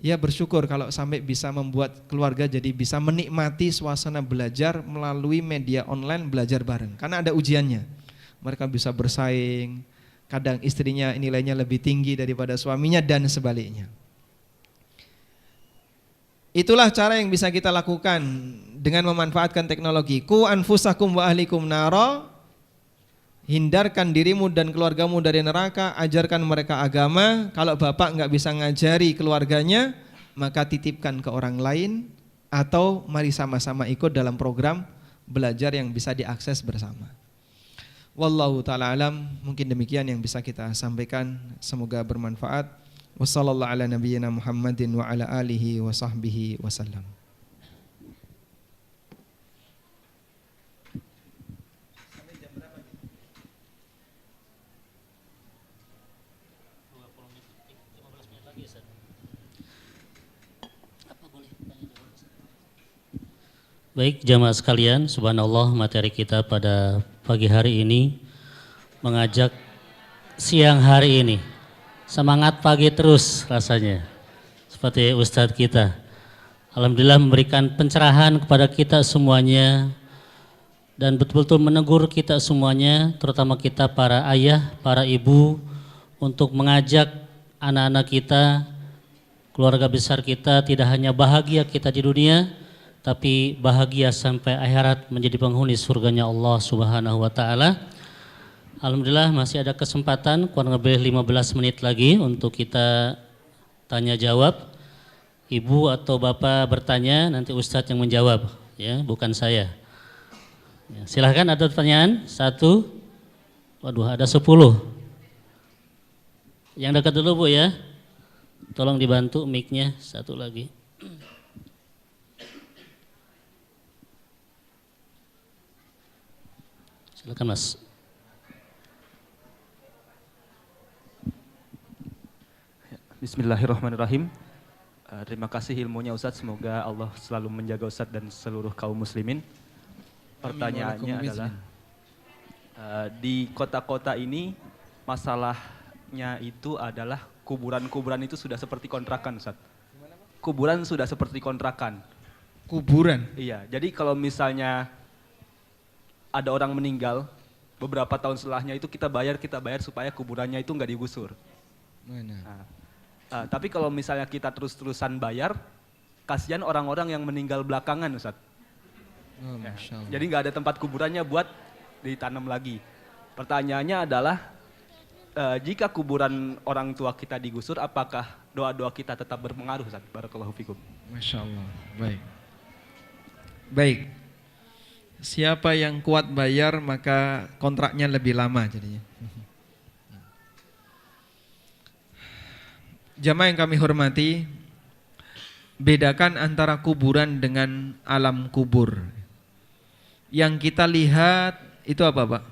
Ya bersyukur kalau sampai bisa membuat keluarga jadi bisa menikmati suasana belajar melalui media online, belajar bareng. Karena ada ujiannya. Mereka bisa bersaing. Kadang istrinya nilainya lebih tinggi daripada suaminya dan sebaliknya. Itulah cara yang bisa kita lakukan dengan memanfaatkan teknologi. Ku anfusakum wa ahlikum nara. Hindarkan dirimu dan keluargamu dari neraka, ajarkan mereka agama. Kalau bapak enggak bisa ngajari keluarganya, maka titipkan ke orang lain atau mari sama-sama ikut dalam program belajar yang bisa diakses bersama. Wallahu taala alam, mungkin demikian yang bisa kita sampaikan, semoga bermanfaat. Wassallallahu ala nabiyyina Muhammadin wa ala alihi wa sahbihi wasallam. Baik jamaah sekalian, subhanallah materi kita pada pagi hari ini mengajak siang hari ini. Semangat pagi terus rasanya. Seperti Ustadz kita. Alhamdulillah memberikan pencerahan kepada kita semuanya dan betul-betul menegur kita semuanya, terutama kita para ayah, para ibu, untuk mengajak anak-anak kita, keluarga besar kita tidak hanya bahagia kita di dunia, tapi bahagia sampai akhirat menjadi penghuni surganya Allah Subhanahu wa taala. Alhamdulillah masih ada kesempatan kurang lebih 15 menit lagi untuk kita tanya jawab. Ibu atau bapak bertanya, nanti Ustadz yang menjawab, ya, bukan saya. Ya, silahkan ada pertanyaan? 1, waduh ada 10. Yang dekat dulu Bu ya, tolong dibantu mic-nya, 1 lagi. Silakan Mas. Bismillahirrahmanirrahim. Terima kasih ilmunya Ustadz, semoga Allah selalu menjaga Ustadz dan seluruh kaum muslimin. Pertanyaannya adalah di kota-kota ini masalahnya itu adalah kuburan-kuburan itu sudah seperti kontrakan Ustadz. Kuburan sudah seperti kontrakan. Kuburan? Iya, jadi kalau misalnya ada orang meninggal, beberapa tahun setelahnya itu kita bayar supaya kuburannya itu nggak digusur. Mana? Tapi kalau misalnya kita terus-terusan bayar, kasihan orang-orang yang meninggal belakangan Ustaz. Oh, Masya Allah. Jadi nggak ada tempat kuburannya buat ditanam lagi. Pertanyaannya adalah, jika kuburan orang tua kita digusur, apakah doa-doa kita tetap berpengaruh Ustaz? Barakallahu fikum. Masya Allah, baik. Baik. Siapa yang kuat bayar maka kontraknya lebih lama jadinya. Jamaah yang kami hormati, bedakan antara kuburan dengan alam kubur. Yang kita lihat itu apa Pak?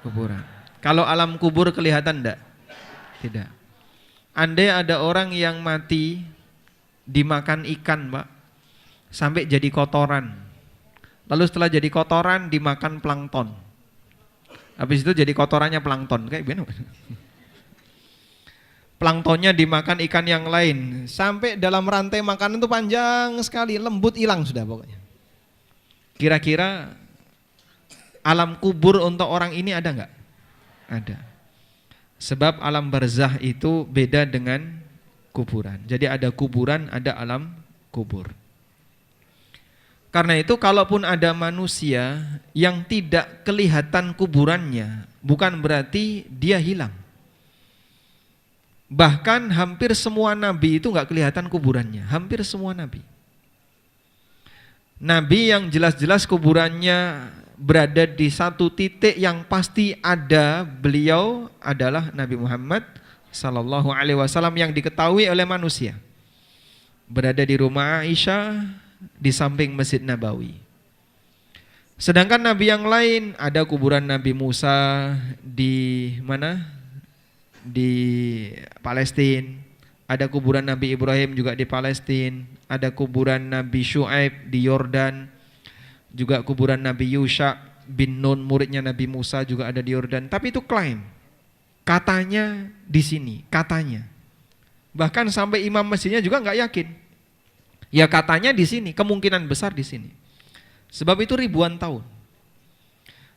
Kuburan. Kalau alam kubur kelihatan enggak? Tidak. Andai ada orang yang mati dimakan ikan Pak, sampai jadi kotoran. Lalu setelah jadi kotoran dimakan plankton. Habis itu jadi kotorannya plankton. Kayak gimana? Planktonnya dimakan ikan yang lain. Sampai dalam rantai makanan itu panjang sekali. Lembut hilang sudah pokoknya. Kira-kira alam kubur untuk orang ini ada enggak? Ada. Sebab alam barzah itu beda dengan kuburan. Jadi ada kuburan, ada alam kubur. Karena itu kalaupun ada manusia yang tidak kelihatan kuburannya, bukan berarti dia hilang. Bahkan hampir semua nabi itu enggak kelihatan kuburannya, hampir semua nabi. Nabi yang jelas-jelas kuburannya berada di satu titik yang pasti ada beliau adalah Nabi Muhammad sallallahu alaihi wasallam yang diketahui oleh manusia. Berada di rumah Aisyah di samping Masjid Nabawi. Sedangkan nabi yang lain ada kuburan Nabi Musa di mana? Di Palestina. Ada kuburan Nabi Ibrahim juga di Palestina. Ada kuburan Nabi Syuaib di Yordan. Juga kuburan Nabi Yusha bin Nun, muridnya Nabi Musa juga ada di Yordan. Tapi itu klaim. Katanya di sini, katanya. Bahkan sampai imam masjidnya juga nggak yakin. Ya katanya di sini, kemungkinan besar di sini. Sebab itu ribuan tahun.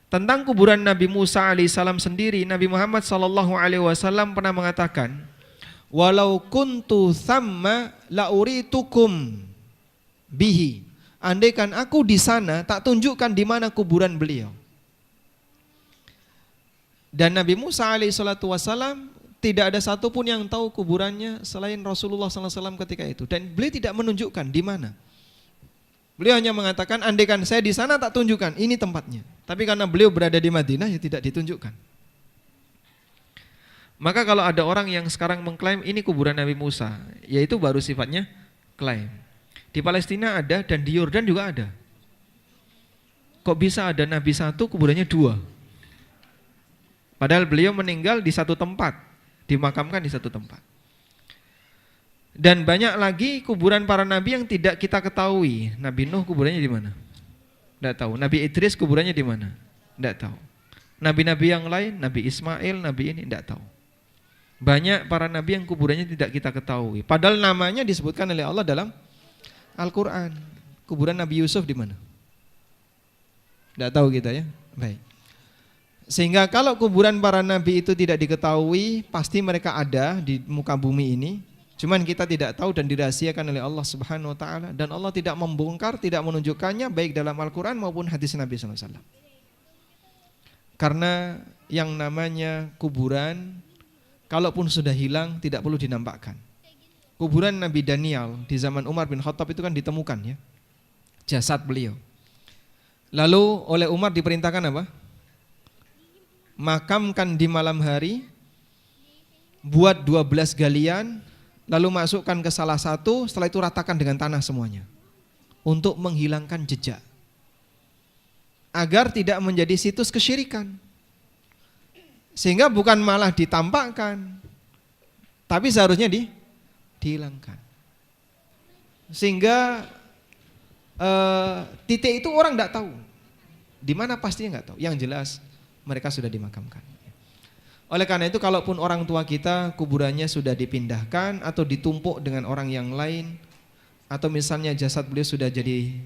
Tentang kuburan Nabi Musa alaihissalam sendiri, Nabi Muhammad sallallahu alaihi wasallam pernah mengatakan, "Walau kuntu thamma la uritukum bihi." Andaikan aku di sana, tak tunjukkan di mana kuburan beliau. Dan Nabi Musa alaihissalatu wassalam tidak ada satupun yang tahu kuburannya selain Rasulullah sallallahu alaihi wasallam ketika itu. Dan beliau tidak menunjukkan di mana. Beliau hanya mengatakan, andaikan saya di sana tak tunjukkan, ini tempatnya. Tapi karena beliau berada di Madinah, ya tidak ditunjukkan. Maka kalau ada orang yang sekarang mengklaim ini kuburan Nabi Musa, yaitu baru sifatnya klaim. Di Palestina ada dan di Yordan juga ada. Kok bisa ada Nabi satu, kuburannya dua? Padahal beliau meninggal di satu tempat, dimakamkan di satu tempat. Dan banyak lagi kuburan para nabi yang tidak kita ketahui. Nabi Nuh kuburannya di mana? Tidak tahu. Nabi Idris kuburannya di mana? Tidak tahu. Nabi-nabi yang lain, Nabi Ismail, Nabi ini tidak tahu. Banyak para nabi yang kuburannya tidak kita ketahui. Padahal namanya disebutkan oleh Allah dalam Al-Quran. Kuburan Nabi Yusuf di mana? Tidak tahu kita ya. Baik. Sehingga kalau kuburan para nabi itu tidak diketahui, pasti mereka ada di muka bumi ini. Cuman kita tidak tahu dan dirahasiakan oleh Allah Subhanahu wa taala, dan Allah tidak membongkar, tidak menunjukkannya baik dalam Al-Qur'an maupun hadis Nabi sallallahu alaihi wasallam. Karena yang namanya kuburan kalaupun sudah hilang tidak perlu dinampakkan. Kuburan Nabi Daniel di zaman Umar bin Khattab itu kan ditemukan ya. Jasad beliau. Lalu oleh Umar diperintahkan apa? Makamkan di malam hari, buat 12 galian, lalu masukkan ke salah satu, setelah itu ratakan dengan tanah semuanya untuk menghilangkan jejak agar tidak menjadi situs kesyirikan, sehingga bukan malah ditampakkan tapi seharusnya dihilangkan, sehingga titik itu orang tidak tahu di mana, pastinya nggak tahu. Yang jelas mereka sudah dimakamkan. Oleh karena itu kalaupun orang tua kita kuburannya sudah dipindahkan atau ditumpuk dengan orang yang lain, atau misalnya jasad beliau sudah jadi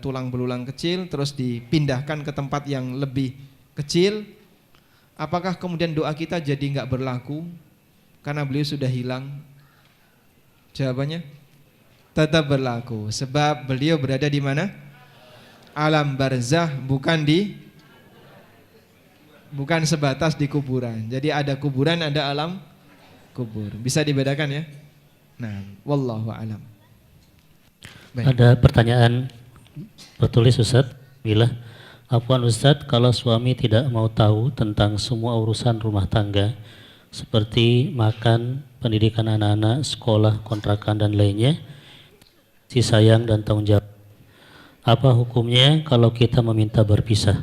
tulang belulang kecil terus dipindahkan ke tempat yang lebih kecil, apakah kemudian doa kita jadi enggak berlaku karena beliau sudah hilang? Jawabannya tetap berlaku, sebab beliau berada di mana? Alam barzah, bukan sebatas di kuburan. Jadi ada kuburan, ada alam kubur. Bisa dibedakan ya? Nah, wallahu alam. Baik. Ada pertanyaan tertulis Ustaz. Bila afwan Ustaz, kalau suami tidak mau tahu tentang semua urusan rumah tangga seperti makan, pendidikan anak-anak, sekolah, kontrakan dan lainnya, si sayang dan tanggung jawab, apa hukumnya kalau kita meminta berpisah?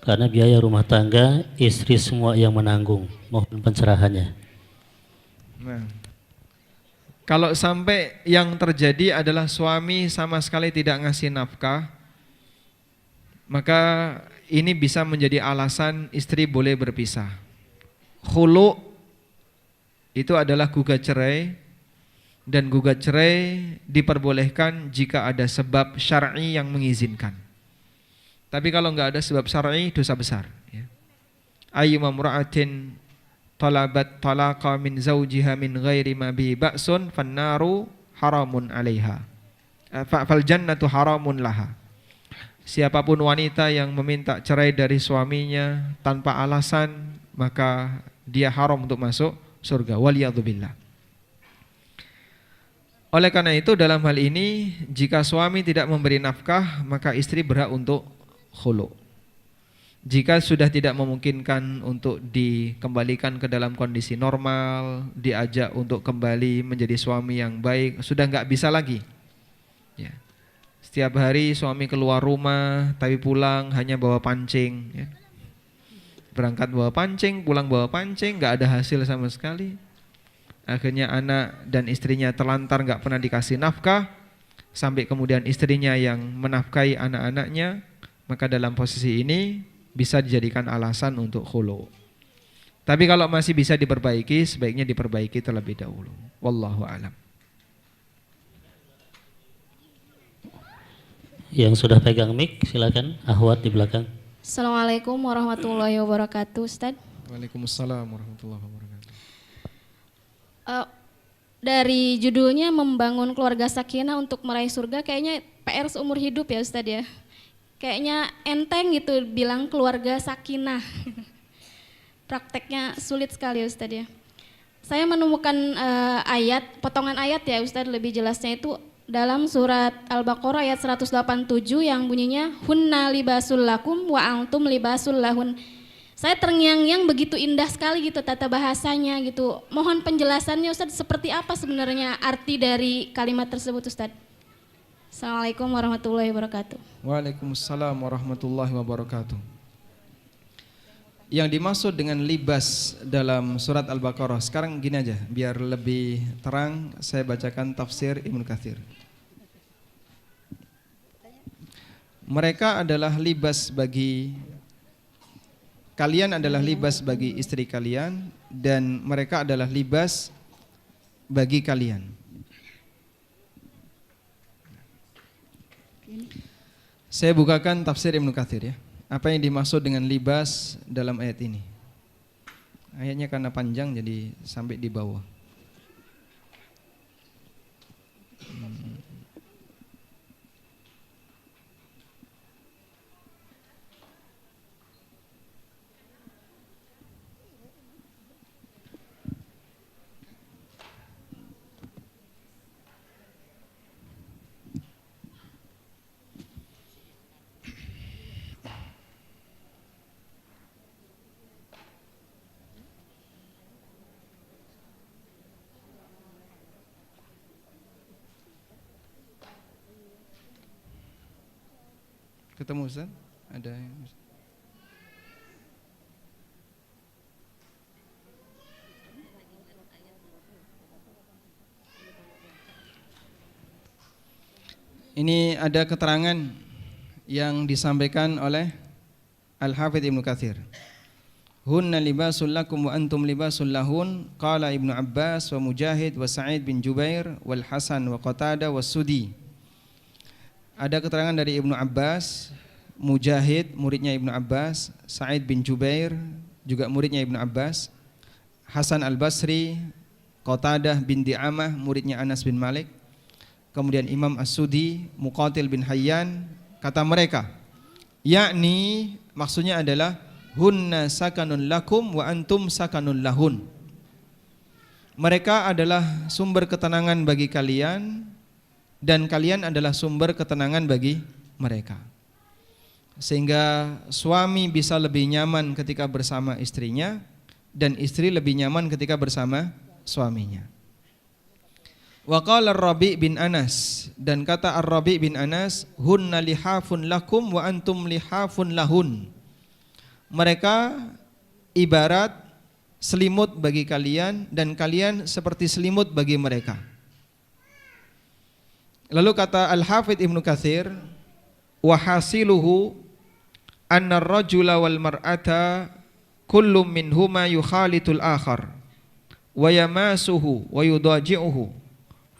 Karena biaya rumah tangga istri semua yang menanggung, mohon pencerahannya. Nah, kalau sampai yang terjadi adalah suami sama sekali tidak ngasih nafkah, maka ini bisa menjadi alasan istri boleh berpisah. Khulu itu adalah gugat cerai, dan gugat cerai diperbolehkan jika ada sebab syar'i yang mengizinkan. Tapi kalau enggak ada sebab syar'i, dosa besar ya. Ayyuma imra'atin talabat talaqa min zawjiha min ghairi ma bi ba'sun fannaru haramun 'alaiha fal jannatu haramun laha. Siapapun wanita yang meminta cerai dari suaminya tanpa alasan, maka dia haram untuk masuk surga. Waliyadzubillah. Oleh karena itu dalam hal ini jika suami tidak memberi nafkah maka istri berhak untuk khulu. Jika sudah tidak memungkinkan untuk dikembalikan ke dalam kondisi normal, diajak untuk kembali menjadi suami yang baik, sudah nggak bisa lagi. Ya. Setiap hari suami keluar rumah tapi pulang hanya bawa pancing. Ya. Berangkat bawa pancing, pulang bawa pancing, nggak ada hasil sama sekali. Akhirnya anak dan istrinya terlantar, nggak pernah dikasih nafkah, sampai kemudian istrinya yang menafkahi anak-anaknya. Maka dalam posisi ini bisa dijadikan alasan untuk khulu. Tapi kalau masih bisa diperbaiki, sebaiknya diperbaiki terlebih dahulu. Wallahu a'lam. Yang sudah pegang mic silakan, Ahwat di belakang. Assalamualaikum warahmatullahi wabarakatuh, Ustadz. Waalaikumsalam warahmatullahi wabarakatuh. Dari judulnya membangun keluarga sakinah untuk meraih surga, kayaknya PR seumur hidup ya Ustadz ya. Kayaknya enteng gitu bilang keluarga sakinah. Prakteknya sulit sekali ya Ustadz ya. Saya menemukan potongan ayat ya Ustadz, lebih jelasnya itu dalam surat Al-Baqarah ayat 187 yang bunyinya hunna libasul lakum wa antum libasul lahun. Saya terngiang-ngiang begitu indah sekali gitu tata bahasanya gitu. Mohon penjelasannya Ustadz, seperti apa sebenarnya arti dari kalimat tersebut Ustadz? Assalamualaikum warahmatullahi wabarakatuh. Waalaikumsalam warahmatullahi wabarakatuh. Yang dimaksud dengan libas dalam surat Al-Baqarah, sekarang gini aja biar lebih terang, saya bacakan tafsir Ibnu Katsir. Mereka adalah libas bagi kalian, adalah libas bagi istri kalian, dan mereka adalah libas bagi kalian. Saya bukakan tafsir Ibnu Katsir ya. Apa yang dimaksud dengan libas dalam ayat ini? Ayatnya karena panjang jadi sampai di bawah. Ketemu Ustaz? Ada yang ini ada keterangan yang disampaikan oleh Al-Hafidz Ibnu Katsir. Hunna libasul lakum wa antum libasul lahun, qala Ibnu Abbas wa Mujahid wa Sa'id bin Jubair wal Hasan wa Qatadah wa Sudi. Ada keterangan dari Ibnu Abbas, Mujahid muridnya Ibnu Abbas, Sa'id bin Jubair juga muridnya Ibnu Abbas, Hasan al-Basri, Qatadah bin Di'amah muridnya Anas bin Malik, kemudian Imam As-Sudi, Muqatil bin Hayyan, kata mereka, yakni maksudnya adalah hunna sakanun lakum wa antum sakanun lahun. Mereka adalah sumber ketenangan bagi kalian dan kalian adalah sumber ketenangan bagi mereka. Sehingga suami bisa lebih nyaman ketika bersama istrinya dan istri lebih nyaman ketika bersama suaminya. Wa qala Ar-Rabi' bin Anas, dan kata Ar-Rabi' bin Anas, hunna lihafun lakum wa antum lihafun lahun. Mereka ibarat selimut bagi kalian dan kalian seperti selimut bagi mereka. Lalu kata Al-Hafidz Ibnu Katsir, wa hasiluhu anna ar-rajula wal mar'ata kullum minhuma yukhalitul akhar wa yamasuhu wa yudaji'uhu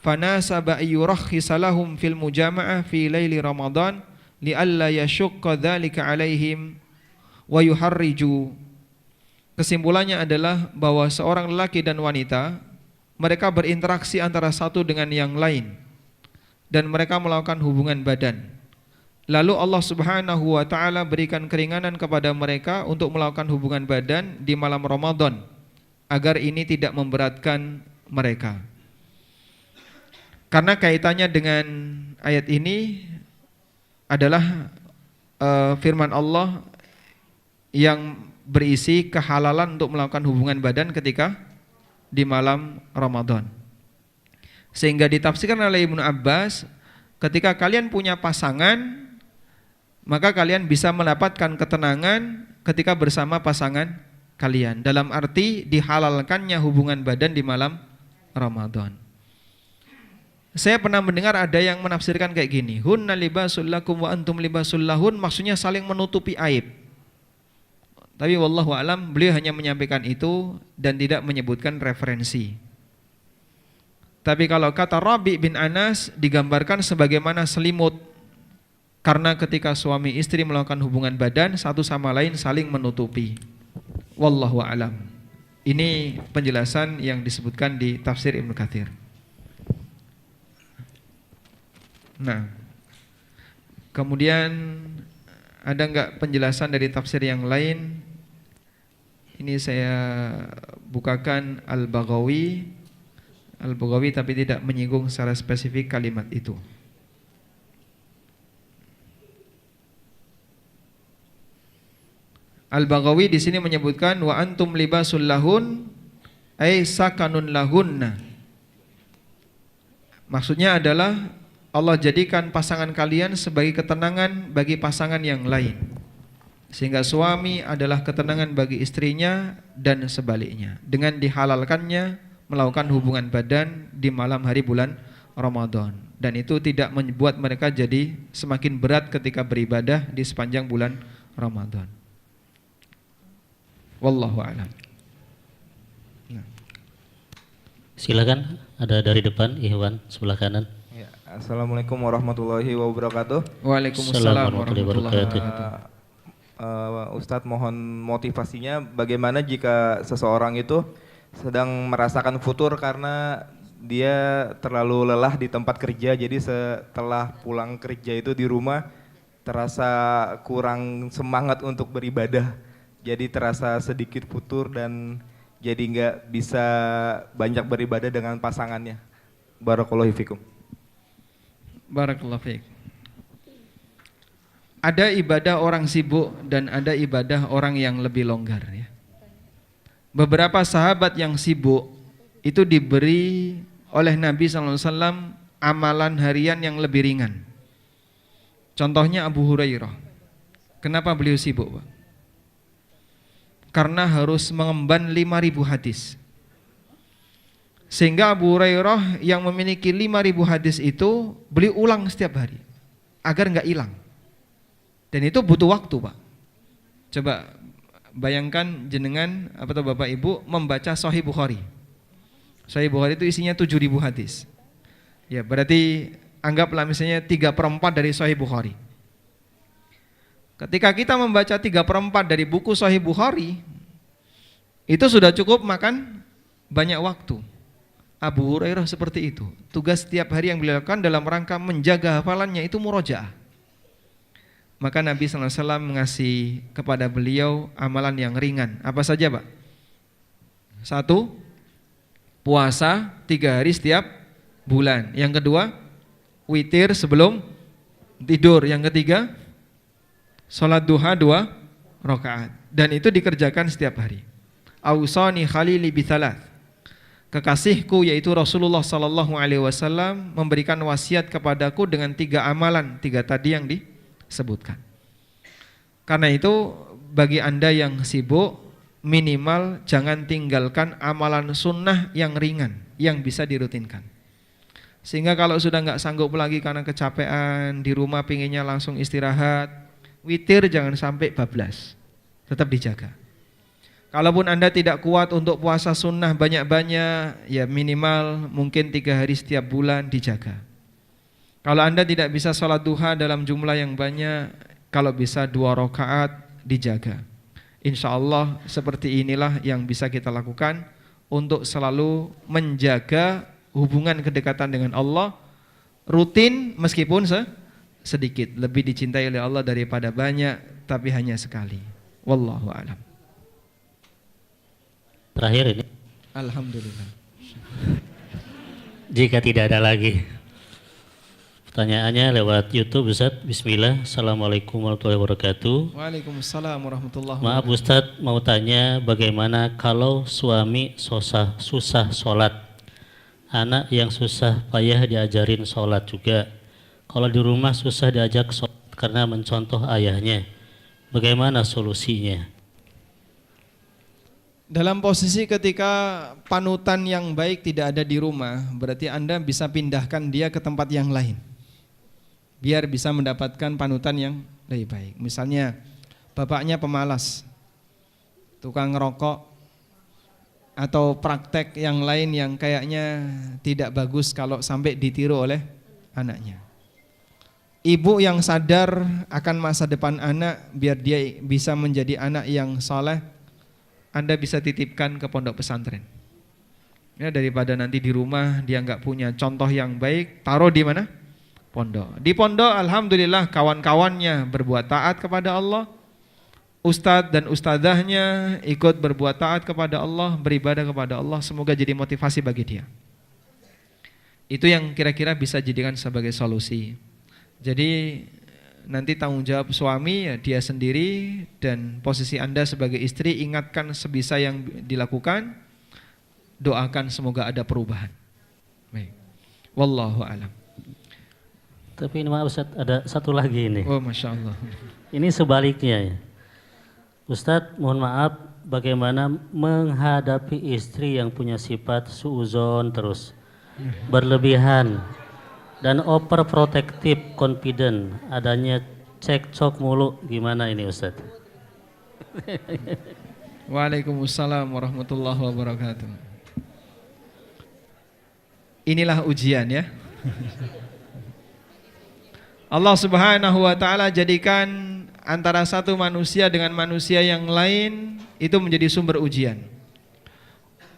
fanasaba ayyurakhisa lahum fil mujama'ah fi laili Ramadan li'alla yashukka dzalika 'alaihim wa yuharriju. Kesimpulannya adalah bahwa seorang lelaki dan wanita mereka berinteraksi antara satu dengan yang lain dan mereka melakukan hubungan badan. Lalu Allah Subhanahu wa taala berikan keringanan kepada mereka untuk melakukan hubungan badan di malam Ramadan agar ini tidak memberatkan mereka. Karena kaitannya dengan ayat ini adalah firman Allah yang berisi kehalalan untuk melakukan hubungan badan ketika di malam Ramadan. Sehingga ditafsirkan oleh Ibnu Abbas, ketika kalian punya pasangan, maka kalian bisa mendapatkan ketenangan ketika bersama pasangan kalian. Dalam arti dihalalkannya hubungan badan di malam Ramadan. Saya pernah mendengar ada yang menafsirkan kayak gini, hunna libasul lakum wa antum libasul lahun, maksudnya saling menutupi aib. Tapi wallahu alam, beliau hanya menyampaikan itu dan tidak menyebutkan referensi. Tapi kalau kata Rabi bin Anas, digambarkan sebagaimana selimut, karena ketika suami istri melakukan hubungan badan, satu sama lain saling menutupi. Wallahu alam. Ini penjelasan yang disebutkan di tafsir Ibnu Katsir. Nah, kemudian ada enggak penjelasan dari tafsir yang lain? Ini saya bukakan Al-Baghawi tapi tidak menyinggung secara spesifik kalimat itu. Al-Baghawi di sini menyebutkan wa antum libasul lahun ay sakanun lahunna. Maksudnya adalah Allah jadikan pasangan kalian sebagai ketenangan bagi pasangan yang lain. Sehingga suami adalah ketenangan bagi istrinya dan sebaliknya. Dengan dihalalkannya melakukan hubungan badan di malam hari bulan Ramadan. Dan itu tidak membuat mereka jadi semakin berat ketika beribadah di sepanjang bulan Ramadan. Wallahu a'lam. Silakan, ada dari depan, Ikhwan sebelah kanan. Ya, Assalamualaikum warahmatullahi wabarakatuh. Waalaikumsalam warahmatullahi wabarakatuh. Ustadz, mohon motivasinya bagaimana jika seseorang itu sedang merasakan futur karena dia terlalu lelah di tempat kerja, jadi setelah pulang kerja itu di rumah terasa kurang semangat untuk beribadah, jadi terasa sedikit futur dan jadi nggak bisa banyak beribadah dengan pasangannya. Barakallahu fikum. Barakallahu fiik. Ada ibadah orang sibuk dan ada ibadah orang yang lebih longgar ya. Beberapa sahabat yang sibuk itu diberi oleh Nabi SAW amalan harian yang lebih ringan. Contohnya Abu Hurairah. Kenapa beliau sibuk, Pak? Karena harus mengemban 5.000 hadis. Sehingga Abu Hurairah yang memiliki 5.000 hadis itu beliau ulang setiap hari agar enggak hilang. Dan itu butuh waktu, Pak. Coba bayangkan jenengan atau Bapak Ibu membaca Sahih Bukhari. Sahih Bukhari itu isinya 7.000 hadis. Ya, berarti anggaplah misalnya 3/4 dari Sahih Bukhari. Ketika kita membaca 3/4 dari buku Sahih Bukhari, itu sudah cukup makan banyak waktu. Abu Hurairah seperti itu. Tugas setiap hari yang beliau lakukan dalam rangka menjaga hafalannya itu murojaah. Maka Nabi SAW mengasih kepada beliau amalan yang ringan. Apa saja, Pak? 1, puasa 3 hari setiap bulan. Yang kedua, witir sebelum tidur. Yang ketiga, sholat duha 2 rakaat. Dan itu dikerjakan setiap hari. Ausani khalili bithalat. Kekasihku yaitu Rasulullah SAW memberikan wasiat kepadaku dengan 3 amalan, 3 tadi yang disebutkan. Karena itu bagi Anda yang sibuk, minimal jangan tinggalkan amalan sunnah yang ringan, yang bisa dirutinkan. Sehingga kalau sudah nggak sanggup lagi karena kecapean, di rumah pinginnya langsung istirahat, witir jangan sampai bablas, tetap dijaga. Kalaupun Anda tidak kuat untuk puasa sunnah banyak-banyak, ya minimal mungkin 3 hari setiap bulan dijaga. Kalau Anda tidak bisa sholat duha dalam jumlah yang banyak, kalau bisa 2 rakaat dijaga. Insya Allah seperti inilah yang bisa kita lakukan untuk selalu menjaga hubungan kedekatan dengan Allah, rutin meskipun sedikit, lebih dicintai oleh Allah daripada banyak tapi hanya sekali. Wallahu a'lam. Terakhir ini. Alhamdulillah. Jika tidak ada lagi. Pertanyaannya lewat YouTube Ustaz. Bismillah. Assalamualaikum warahmatullahi wabarakatuh. Waalaikumsalam warahmatullahi Maaf wabarakatuh. Ustadz, mau tanya bagaimana kalau suami susah sholat, anak yang susah payah diajarin sholat juga, kalau di rumah susah diajak sholat karena mencontoh ayahnya, bagaimana solusinya? Dalam posisi ketika panutan yang baik tidak ada di rumah, berarti Anda bisa pindahkan dia ke tempat yang lain, biar bisa mendapatkan panutan yang lebih baik. Misalnya bapaknya pemalas, tukang ngerokok, atau praktek yang lain yang kayaknya tidak bagus kalau sampai ditiru oleh anaknya. Ibu yang sadar akan masa depan anak biar dia bisa menjadi anak yang soleh, Anda bisa titipkan ke pondok pesantren. Ya, daripada nanti di rumah dia nggak punya contoh yang baik, taruh di mana? Pondok. Di pondok alhamdulillah kawan-kawannya berbuat taat kepada Allah. Ustadz dan ustadzahnya ikut berbuat taat kepada Allah, beribadah kepada Allah, semoga jadi motivasi bagi dia. Itu yang kira-kira bisa jadikan sebagai solusi. Jadi nanti tanggung jawab suami ya dia sendiri, dan posisi Anda sebagai istri ingatkan sebisa yang dilakukan, doakan semoga ada perubahan. Baik. Wallahu a'lam. Tapi ini maaf Ustadz, ada satu lagi ini. Oh Masya Allah. Ini sebaliknya ya. Ustadz, mohon maaf, bagaimana menghadapi istri yang punya sifat suuzon terus, berlebihan, dan overprotective confident, adanya cekcok mulu, gimana ini Ustadz? Waalaikumsalam warahmatullahi wabarakatuh. Inilah ujian ya. Allah Subhanahu wa taala jadikan antara satu manusia dengan manusia yang lain itu menjadi sumber ujian.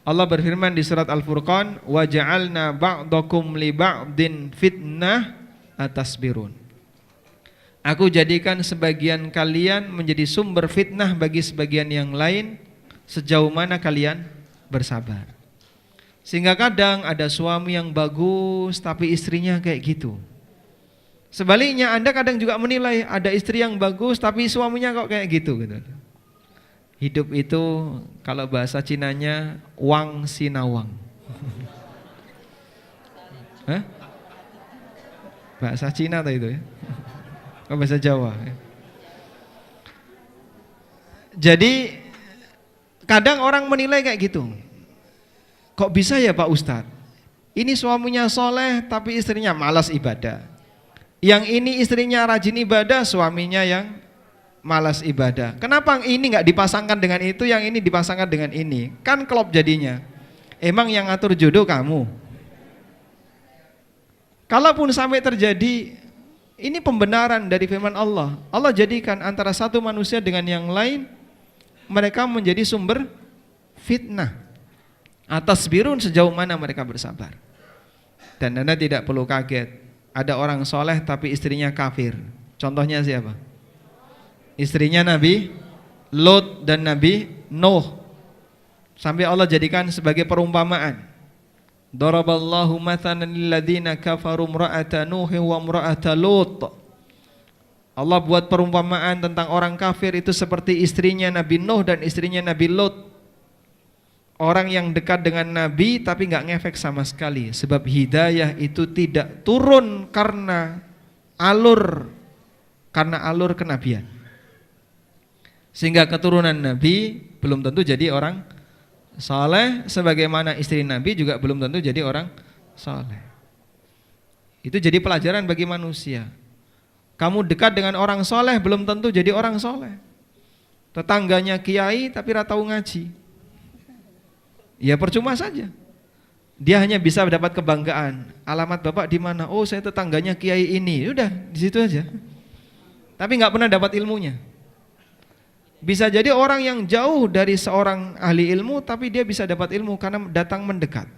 Allah berfirman di surat Al-Furqan, wa ja'alna ba'dakum li ba'din fitnah atasbirun. Aku jadikan sebagian kalian menjadi sumber fitnah bagi sebagian yang lain, sejauh mana kalian bersabar. Sehingga kadang ada suami yang bagus tapi istrinya kayak gitu. Sebaliknya Anda kadang juga menilai ada istri yang bagus tapi suaminya kok kayak gitu. Hidup itu kalau bahasa Cinanya wang sinawang. Hah? Bahasa Cina atau itu ya? Oh, bahasa Jawa ya. Jadi kadang orang menilai kayak gitu. Kok bisa ya Pak Ustadz? Ini suaminya soleh tapi istrinya malas ibadah. Yang ini istrinya rajin ibadah, suaminya yang malas ibadah. Kenapa ini nggak dipasangkan dengan itu, yang ini dipasangkan dengan ini? Kan klop jadinya. Emang yang ngatur jodoh kamu? Kalaupun sampai terjadi, ini pembenaran dari firman Allah. Allah jadikan antara satu manusia dengan yang lain, mereka menjadi sumber fitnah. Atasbirun, sejauh mana mereka bersabar. Dan Anda tidak perlu kaget. Ada orang soleh tapi istrinya kafir. Contohnya siapa? Istrinya Nabi Lot dan Nabi Nuh. Sampai Allah jadikan sebagai perumpamaan. Daraballahu mathalan lilladzina kafaru imra'ata Nuh wa imra'ata Lut. Allah buat perumpamaan tentang orang kafir itu seperti istrinya Nabi Nuh dan istrinya Nabi Lot. Orang yang dekat dengan Nabi tapi nggak ngefek sama sekali, sebab hidayah itu tidak turun karena alur kenabian. Sehingga keturunan Nabi belum tentu jadi orang saleh, sebagaimana istri Nabi juga belum tentu jadi orang saleh. Itu jadi pelajaran bagi manusia. Kamu dekat dengan orang saleh belum tentu jadi orang saleh. Tetangganya kiai tapi ora tahu ngaji, ya percuma saja. Dia hanya bisa mendapat kebanggaan. Alamat bapak di mana? Oh, saya tetangganya kiai ini. Udah di situ aja. Tapi nggak pernah dapat ilmunya. Bisa jadi orang yang jauh dari seorang ahli ilmu, tapi dia bisa dapat ilmu karena datang mendekat.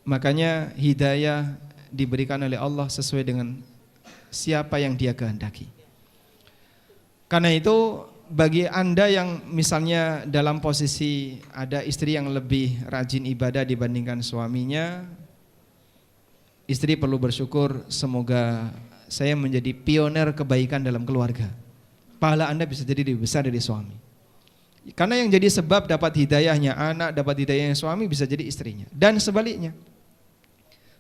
Makanya hidayah diberikan oleh Allah sesuai dengan siapa yang Dia kehendaki. Karena itu, bagi Anda yang misalnya dalam posisi ada istri yang lebih rajin ibadah dibandingkan suaminya, istri perlu bersyukur, semoga saya menjadi pioner kebaikan dalam keluarga. Pahala Anda bisa jadi lebih besar dari suami. Karena yang jadi sebab dapat hidayahnya anak, dapat hidayahnya suami bisa jadi istrinya. Dan sebaliknya,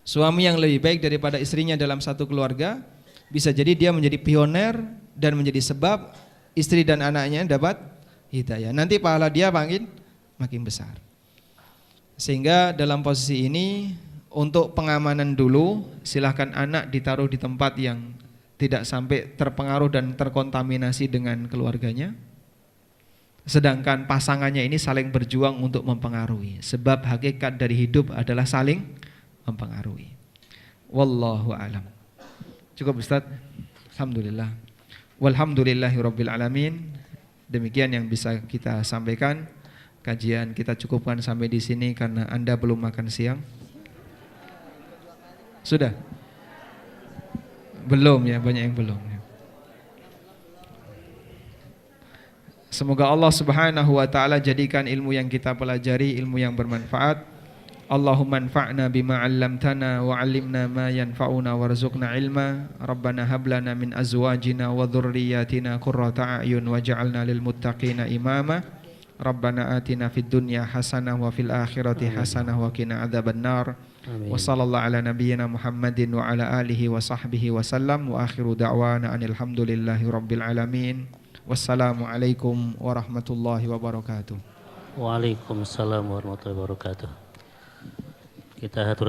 suami yang lebih baik daripada istrinya dalam satu keluarga, bisa jadi dia menjadi pioner dan menjadi sebab istri dan anaknya dapat hidayah. Nanti pahala dia makin besar. Sehingga dalam posisi ini, untuk pengamanan dulu, silahkan anak ditaruh di tempat yang tidak sampai terpengaruh dan terkontaminasi dengan keluarganya. Sedangkan pasangannya ini saling berjuang untuk mempengaruhi. Sebab hakikat dari hidup adalah saling mempengaruhi. Wallahu a'lam. Cukup Ustaz? Alhamdulillah. Walhamdulillahirabbil alamin. Demikian yang bisa kita sampaikan. Kajian kita cukupkan sampai di sini karena Anda belum makan siang. Sudah? Belum ya, banyak yang belum ya. Semoga Allah Subhanahu wa taala jadikan ilmu yang kita pelajari ilmu yang bermanfaat. Allahumma anfa'na bima 'allamtana wa 'allimna ma yanfa'una warzuqna ilma. Rabbana hab lana min azwajina wa dhurriyyatina qurrata a'yun waj'alna lil muttaqina imama. Rabbana atina fid dunya hasanah wa fil akhirati hasanah wa qina adzabannar. Wa sallallahu ala nabiyyina Muhammadin wa ala alihi wa sahbihi wa sallam wa akhiru da'wana anil hamdulillahi rabbil alamin. Wassalamualaikum warahmatullahi wabarakatuh. Waalaikumsalam warahmatullahi wabarakatuh. Kita hatur